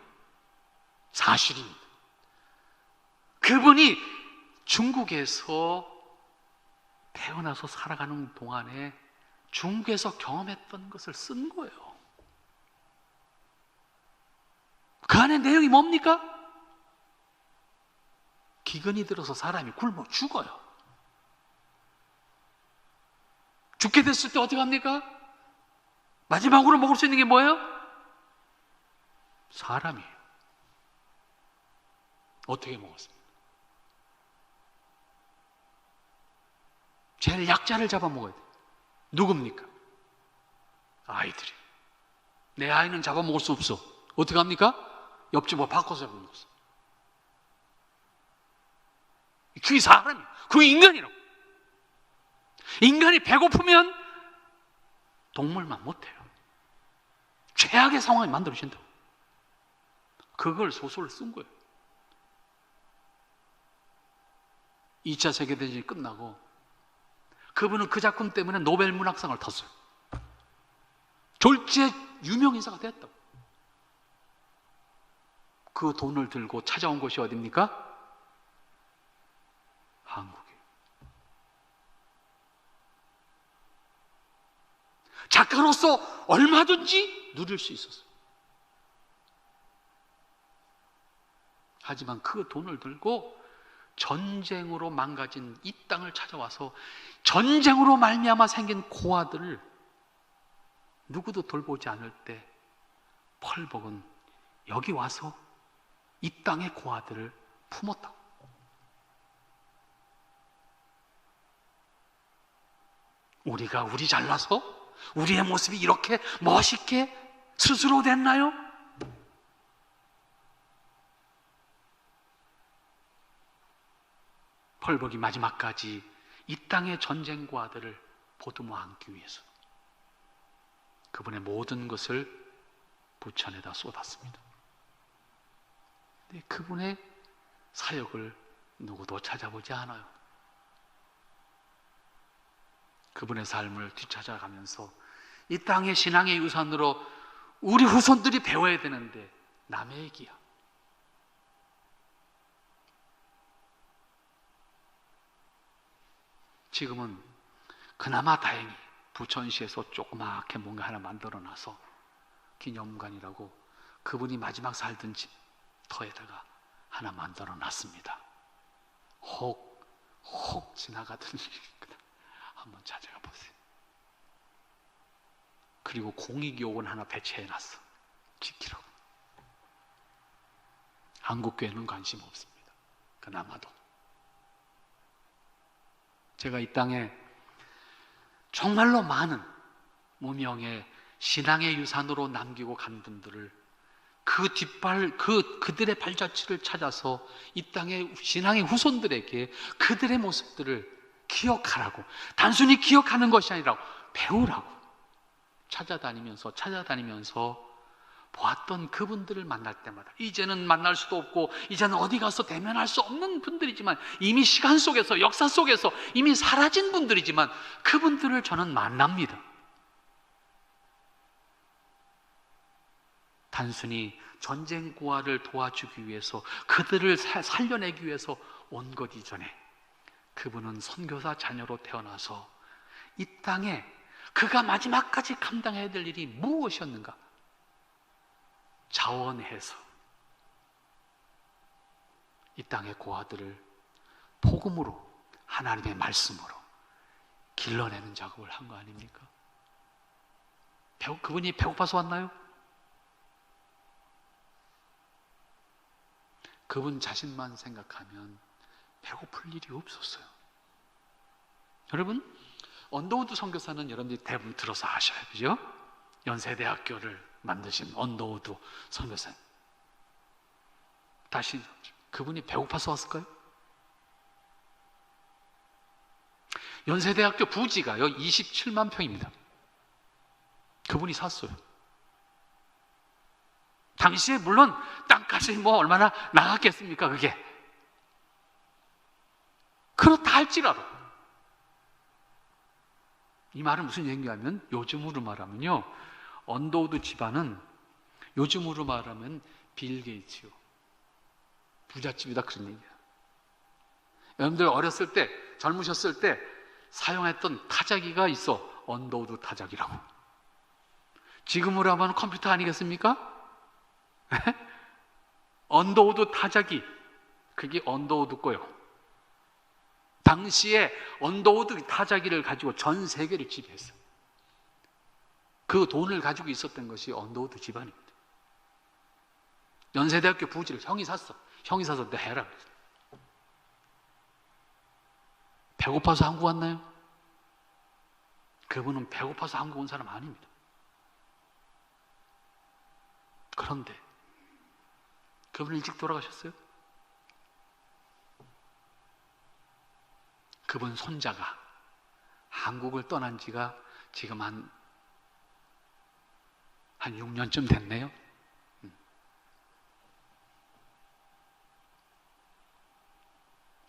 사실입니다. 그분이 중국에서 태어나서 살아가는 동안에 중국에서 경험했던 것을 쓴 거예요. 그 안에 내용이 뭡니까? 기근이 들어서 사람이 굶어 죽어요. 죽게 됐을 때 어떻게 합니까? 마지막으로 먹을 수 있는 게 뭐예요? 사람이에요. 어떻게 먹었습니까? 제일 약자를 잡아먹어야 돼요. 누굽니까? 아이들이. 내 아이는 잡아먹을 수 없어. 어떻게 합니까? 옆집으로 바꿔서 잡아먹었어. 그게 사람이에요. 그게 인간이라고. 인간이 배고프면 동물만 못해요. 최악의 상황이 만들어진다고. 그걸 소설을 쓴 거예요. 2차 세계대전이 끝나고 그분은 그 작품 때문에 노벨 문학상을 탔어요. 졸지에 유명인사가 됐다고. 그 돈을 들고 찾아온 곳이 어디입니까? 한국이에요. 작가로서 얼마든지 누릴 수 있었어요. 하지만 그 돈을 들고 전쟁으로 망가진 이 땅을 찾아와서 전쟁으로 말미암아 생긴 고아들을 누구도 돌보지 않을 때 펄벅은 여기 와서 이 땅의 고아들을 품었다고. 우리가 우리 잘나서 우리의 모습이 이렇게 멋있게 스스로 됐나요? 펄벅이 마지막까지 이 땅의 전쟁과 아들을 보듬어 안기 위해서 그분의 모든 것을 부천에다 쏟았습니다. 근데 그분의 사역을 누구도 찾아보지 않아요. 그분의 삶을 뒤찾아가면서 이 땅의 신앙의 유산으로 우리 후손들이 배워야 되는데 남의 얘기야. 지금은 그나마 다행히 부천시에서 조그맣게 뭔가 하나 만들어놔서 기념관이라고 그분이 마지막 살던 집 터에다가 하나 만들어놨습니다. 혹 지나가던 일이거든. 한번 찾아가 보세요. 그리고 공익요원 하나 배치해놨어. 지키라고. 한국교회는 관심 없습니다. 그나마도. 제가 이 땅에 정말로 많은 무명의 신앙의 유산으로 남기고 간 분들을 그 뒷발, 그들의 발자취를 찾아서 이 땅의 신앙의 후손들에게 그들의 모습들을 기억하라고, 단순히 기억하는 것이 아니라 배우라고 찾아다니면서 보았던 그분들을 만날 때마다 이제는 만날 수도 없고 이제는 어디 가서 대면할 수 없는 분들이지만 이미 시간 속에서 역사 속에서 이미 사라진 분들이지만 그분들을 저는 만납니다. 단순히 전쟁고아를 도와주기 위해서, 그들을 살려내기 위해서 온 것 이전에 그분은 선교사 자녀로 태어나서 이 땅에 그가 마지막까지 감당해야 될 일이 무엇이었는가? 자원해서 이 땅의 고아들을 복음으로, 하나님의 말씀으로 길러내는 작업을 한 거 아닙니까? 그분이 배고파서 왔나요? 그분 자신만 생각하면 배고플 일이 없었어요. 여러분, 언더우드 선교사는 여러분들이 대부분 들어서 아셔요, 그죠? 연세대학교를 만드신 언더우드 선교사. 다시, 그분이 배고파서 왔을까요? 연세대학교 부지가요 27만 평입니다. 그분이 샀어요. 당시에 물론 땅값이 뭐 얼마나 나갔겠습니까, 그게. 그렇다 할지라도, 이 말은 무슨 얘기냐면, 요즘으로 말하면요, 언더우드 집안은 요즘으로 말하면 빌 게이츠요, 부잣집이다, 그런 얘기예요. 여러분들 어렸을 때, 젊으셨을 때 사용했던 타자기가 있어. 언더우드 타자기라고. 지금으로 하면 컴퓨터 아니겠습니까? 언더우드 타자기, 그게 언더우드 거요. 당시에 언더우드 타자기를 가지고 전 세계를 지배했어요. 그 돈을 가지고 있었던 것이 언더우드 집안입니다. 연세대학교 부지를 형이 샀어. 형이 사서 너 해라 그랬어. 배고파서 한국 왔나요? 그분은 배고파서 한국 온 사람 아닙니다. 그런데 그분은 일찍 돌아가셨어요. 그분 손자가 한국을 떠난 지가 지금 한 6년쯤 됐네요.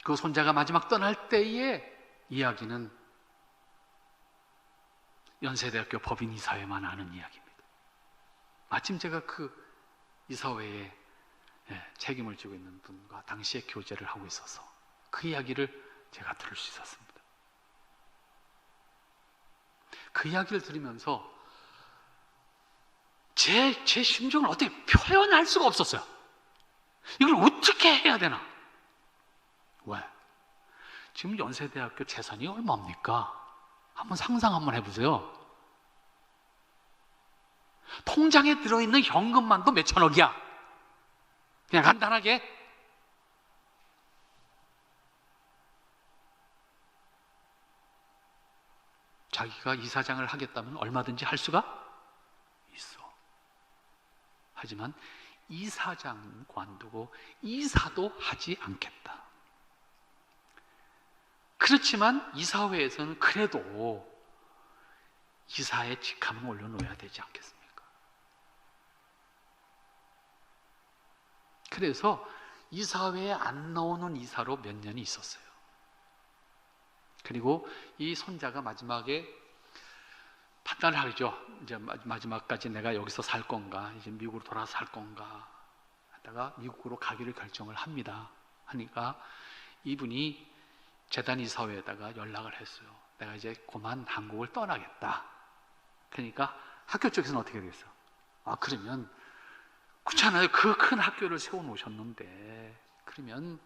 그 손자가 마지막 떠날 때의 이야기는 연세대학교 법인 이사회만 아는 이야기입니다. 마침 제가 그 이사회에 책임을 지고 있는 분과 당시에 교제를 하고 있어서 그 이야기를 제가 들을 수 있었습니다. 그 이야기를 들으면서 제 심정을 어떻게 표현할 수가 없었어요. 이걸 어떻게 해야 되나? 왜? 지금 연세대학교 재산이 얼마입니까? 한번 상상 한번 해보세요. 통장에 들어있는 현금만도 몇천억이야. 그냥 간단하게. 자기가 이사장을 하겠다면 얼마든지 할 수가 있어. 하지만 이사장 관두고 이사도 하지 않겠다. 그렇지만 이사회에서는 그래도 이사의 직함을 올려놓아야 되지 않겠습니까? 그래서 이사회에 안 나오는 이사로 몇 년이 있었어요. 그리고 이 손자가 마지막에 판단을 하죠. 이제 마지막까지 내가 여기서 살 건가, 이제 미국으로 돌아서 살 건가 하다가 미국으로 가기를 결정을 합니다. 하니까 이분이 재단 이사회에다가 연락을 했어요. 내가 이제 그만 한국을 떠나겠다. 그러니까 학교 쪽에서는 어떻게 되겠어요? 아, 그러면 그렇잖아요. 그 큰 학교를 세워놓으셨는데 그러면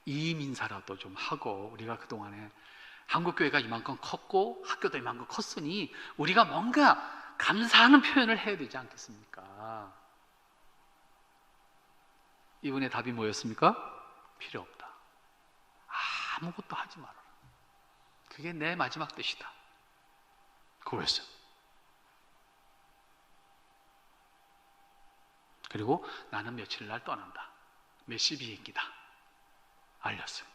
이민사라도 좀 하고, 우리가 그동안에 한국교회가 이만큼 컸고 학교도 이만큼 컸으니 우리가 뭔가 감사하는 표현을 해야 되지 않겠습니까? 이분의 답이 뭐였습니까? 필요 없다. 아무것도 하지 말아라. 그게 내 마지막 뜻이다. 그거였어요. 그리고 나는 며칠 날 떠난다. 몇 시 비행기다. 알렸어요.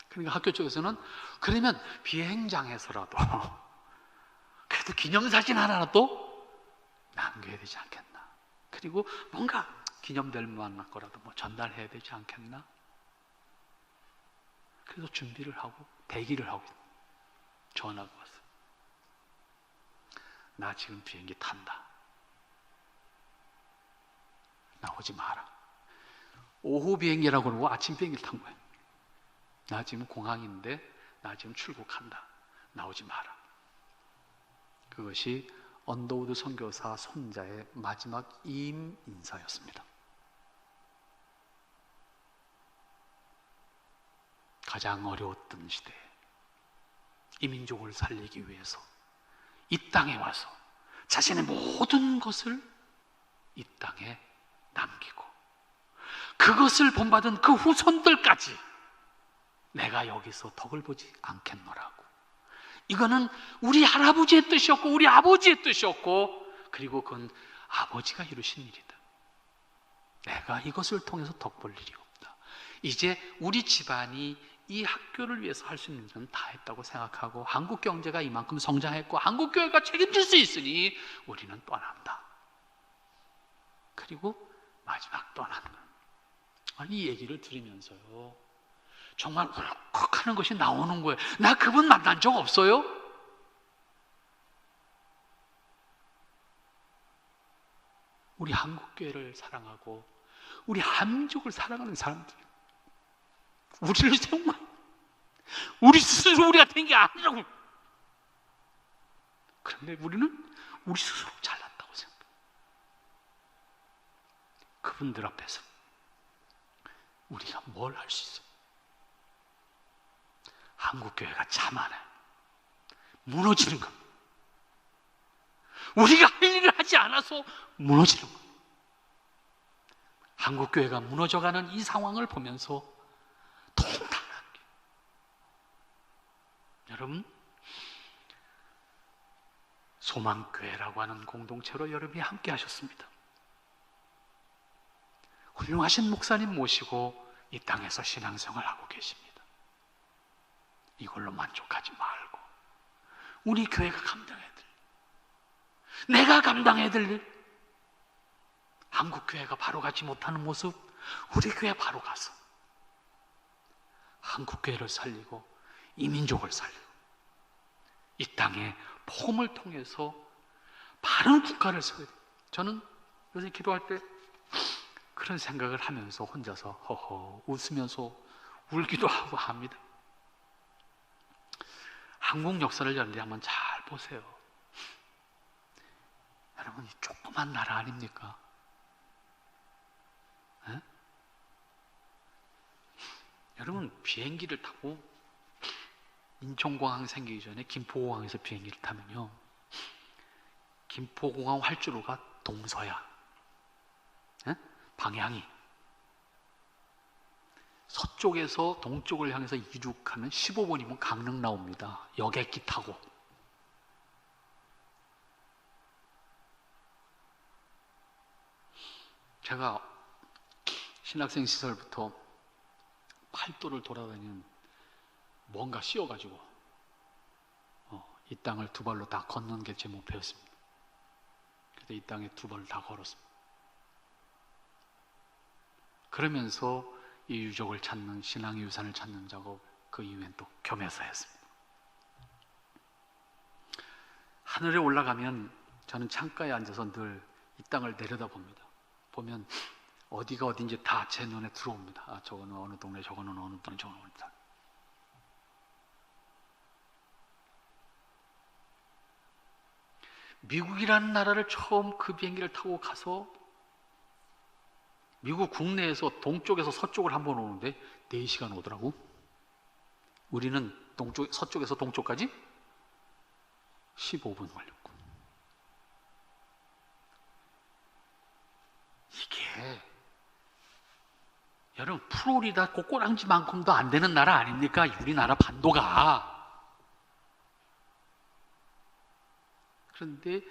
그러니까 학교 쪽에서는 그러면 비행장에서라도 그래도 기념사진 하나라도 남겨야 되지 않겠나. 그리고 뭔가 기념될 만한 거라도 뭐 전달해야 되지 않겠나. 그래서 준비를 하고 대기를 하고 전화가 왔어요. 나 지금 비행기 탄다. 나오지 마라. 오후 비행기라고 그러고 아침 비행기를 탄 거예요. 나 지금 공항인데 나 지금 출국한다. 나오지 마라. 그것이 언더우드 선교사 손자의 마지막 이임 인사였습니다. 가장 어려웠던 시대에 이민족을 살리기 위해서 이 땅에 와서 자신의 모든 것을 이 땅에 남기고 그것을 본받은 그 후손들까지 내가 여기서 덕을 보지 않겠노라고. 이거는 우리 할아버지의 뜻이었고 우리 아버지의 뜻이었고 그리고 그건 아버지가 이루신 일이다. 내가 이것을 통해서 덕 볼 일이 없다. 이제 우리 집안이 이 학교를 위해서 할 수 있는 건 다 했다고 생각하고 한국 경제가 이만큼 성장했고 한국 교회가 책임질 수 있으니 우리는 떠난다. 그리고 마지막 떠나는 거예요. 이 얘기를 들으면서요 정말 울컥하는 것이 나오는 거예요. 나 그분 만난 적 없어요? 우리 한국교회를 사랑하고 우리 한민족을 사랑하는 사람들, 우리를 정말 우리 스스로 우리가 된 게 아니라고. 그런데 우리는 우리 스스로 잘났다고 생각해요. 그분들 앞에서 우리가 뭘 할 수 있어요? 한국교회가 자만해 무너지는 겁니다. 우리가 할 일을 하지 않아서 무너지는 겁니다. 한국교회가 무너져가는 이 상황을 보면서 통탄하게 여러분 소망교회라고 하는 공동체로 여러분이 함께 하셨습니다. 훌륭하신 목사님 모시고 이 땅에서 신앙생활을 하고 계십니다. 이걸로 만족하지 말고 우리 교회가 감당해야 될, 내가 감당해야 될 일, 한국교회가 바로 가지 못하는 모습 우리 교회 바로 가서 한국교회를 살리고 이민족을 살리고 이 땅에 복음을 통해서 바른 국가를 세워야 돼요. 저는 요새 기도할 때 그런 생각을 하면서 혼자서 허허 웃으면서 울기도 하고 합니다. 한국 역사를 여러분들이 한번 잘 보세요. 여러분 이 조그만 나라 아닙니까? 에? 여러분 비행기를 타고 인천공항 생기기 전에 김포공항에서 비행기를 타면요 김포공항 활주로가 동서야. 에? 방향이 서쪽에서 동쪽을 향해서 이륙하면 15분이면 강릉 나옵니다. 여객기 타고. 제가 신학생 시절부터 팔도를 돌아다니는 뭔가 씌워가지고 이 땅을 두 발로 다 걷는 게 제 목표였습니다. 그래서 이 땅에 두 발을 다 걸었습니다. 그러면서 이 유적을 찾는 신앙의 유산을 찾는 작업 그 이후엔 또 겸해서 했습니다. 하늘에 올라가면 저는 창가에 앉아서 늘 이 땅을 내려다봅니다. 보면 어디가 어딘지 다 제 눈에 들어옵니다. 아, 저거는 어느 동네, 저거는 어느 동네, 저거는 어느 동네. 미국이라는 나라를 처음 그 비행기를 타고 가서 미국 국내에서 동쪽에서 서쪽을 한번 오는데 4시간 오더라고. 우리는 서쪽에서 동쪽까지 15분 걸렸고. 이게 여러분 플로리다 꼬꼬랑지만큼도 안 되는 나라 아닙니까? 우리나라 반도가. 그런데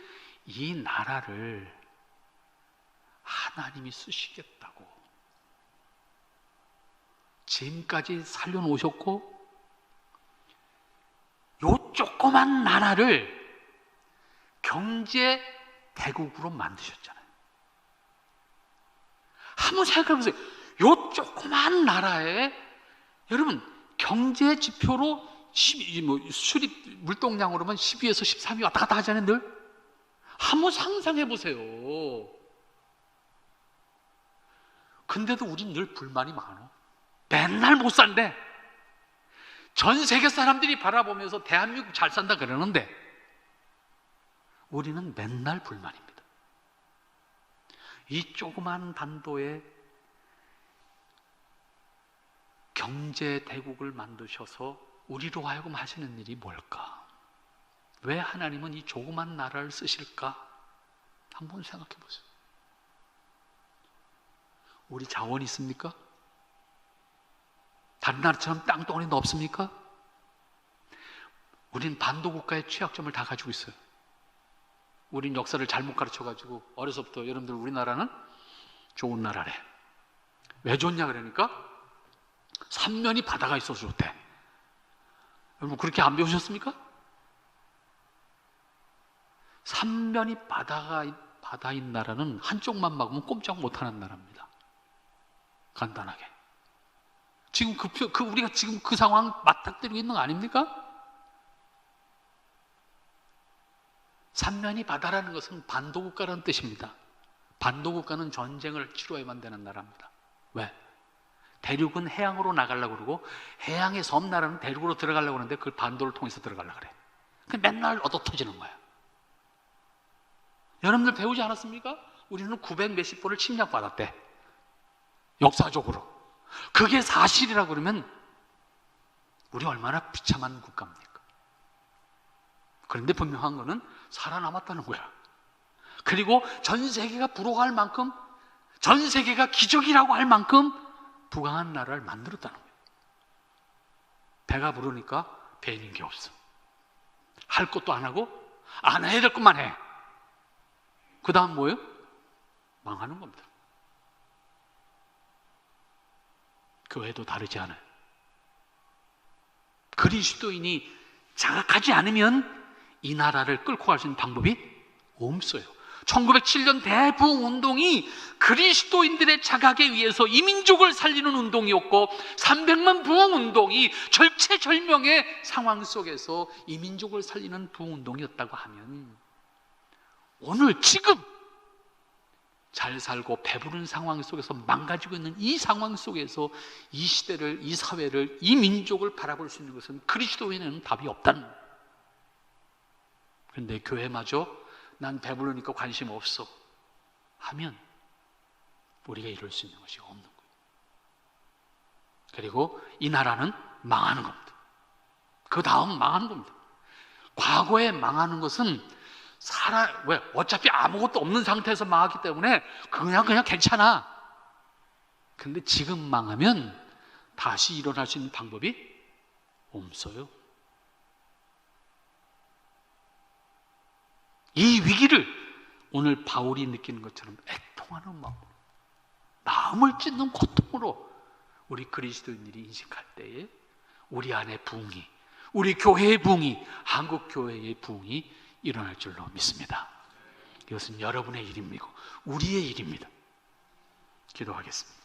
이 나라를 하나님이 쓰시겠다고 지금까지 살려놓으셨고 요 조그만 나라를 경제 대국으로 만드셨잖아요. 한번 생각해보세요. 요 조그만 나라에 여러분 경제 지표로 수입 물동량으로만 12에서 13위 왔다 갔다 하잖아요. 늘 한번 상상해보세요. 근데도 우린 늘 불만이 많아. 맨날 못 산대. 전 세계 사람들이 바라보면서 대한민국 잘 산다 그러는데 우리는 맨날 불만입니다. 이 조그만 반도에 경제 대국을 만드셔서 우리로 하여금 하시는 일이 뭘까? 왜 하나님은 이 조그만 나라를 쓰실까? 한번 생각해 보세요. 우리 자원이 있습니까? 다른 나라처럼 땅덩어리는 없습니까? 우린 반도 국가의 취약점을 다 가지고 있어요. 우린 역사를 잘못 가르쳐가지고 어려서부터 여러분들 우리나라는 좋은 나라래. 왜 좋냐 그러니까 삼면이 바다가 있어서 좋대. 여러분 그렇게 안 배우셨습니까? 삼면이 바다인 나라는 한쪽만 막으면 꼼짝 못하는 나라입니다. 간단하게. 지금 우리가 지금 그 상황 맞닥뜨리고 있는 거 아닙니까? 삼면이 바다라는 것은 반도국가라는 뜻입니다. 반도국가는 전쟁을 치러야만 되는 나라입니다. 왜? 대륙은 해양으로 나가려고 그러고 해양의 섬나라는 대륙으로 들어가려고 하는데 그걸 반도를 통해서 들어가려고 그래. 맨날 얻어터지는 거야. 여러분들 배우지 않았습니까? 우리는 900 몇십 번을 침략받았대. 역사적으로. 그게 사실이라고 그러면 우리 얼마나 비참한 국가입니까? 그런데 분명한 거는 살아남았다는 거야. 그리고 전 세계가 부러워할 만큼, 전 세계가 기적이라고 할 만큼 부강한 나라를 만들었다는 거예요. 배가 부르니까 배 있는 게 없어. 할 것도 안 하고 안 해야 될 것만 해. 그 다음 뭐예요? 망하는 겁니다. 교회도 다르지 않아요. 그리스도인이 자각하지 않으면 이 나라를 끌고 갈 수 있는 방법이 없어요. 1907년 대부흥운동이 그리스도인들의 자각에 의해서 이민족을 살리는 운동이었고 300만 부흥운동이 절체절명의 상황 속에서 이민족을 살리는 부흥운동이었다고 하면 오늘 지금 잘 살고 배부른 상황 속에서 망가지고 있는 이 상황 속에서 이 시대를, 이 사회를, 이 민족을 바라볼 수 있는 것은 그리스도인에는 답이 없다는 거예요. 그런데 교회마저 난 배부르니까 관심 없어 하면 우리가 이룰 수 있는 것이 없는 거예요. 그리고 이 나라는 망하는 겁니다. 그 다음 망하는 겁니다. 과거에 망하는 것은 왜? 어차피 아무것도 없는 상태에서 망하기 때문에 그냥 괜찮아. 근데 지금 망하면 다시 일어날 수 있는 방법이 없어요. 이 위기를 오늘 바울이 느끼는 것처럼 애통하는 마음을 찢는 고통으로 우리 그리스도인들이 인식할 때에 우리 안에 부흥이, 우리 교회의 부흥이, 한국 교회의 부흥이 일어날 줄로 믿습니다. 이것은 여러분의 일입니다. 우리의 일입니다. 기도하겠습니다.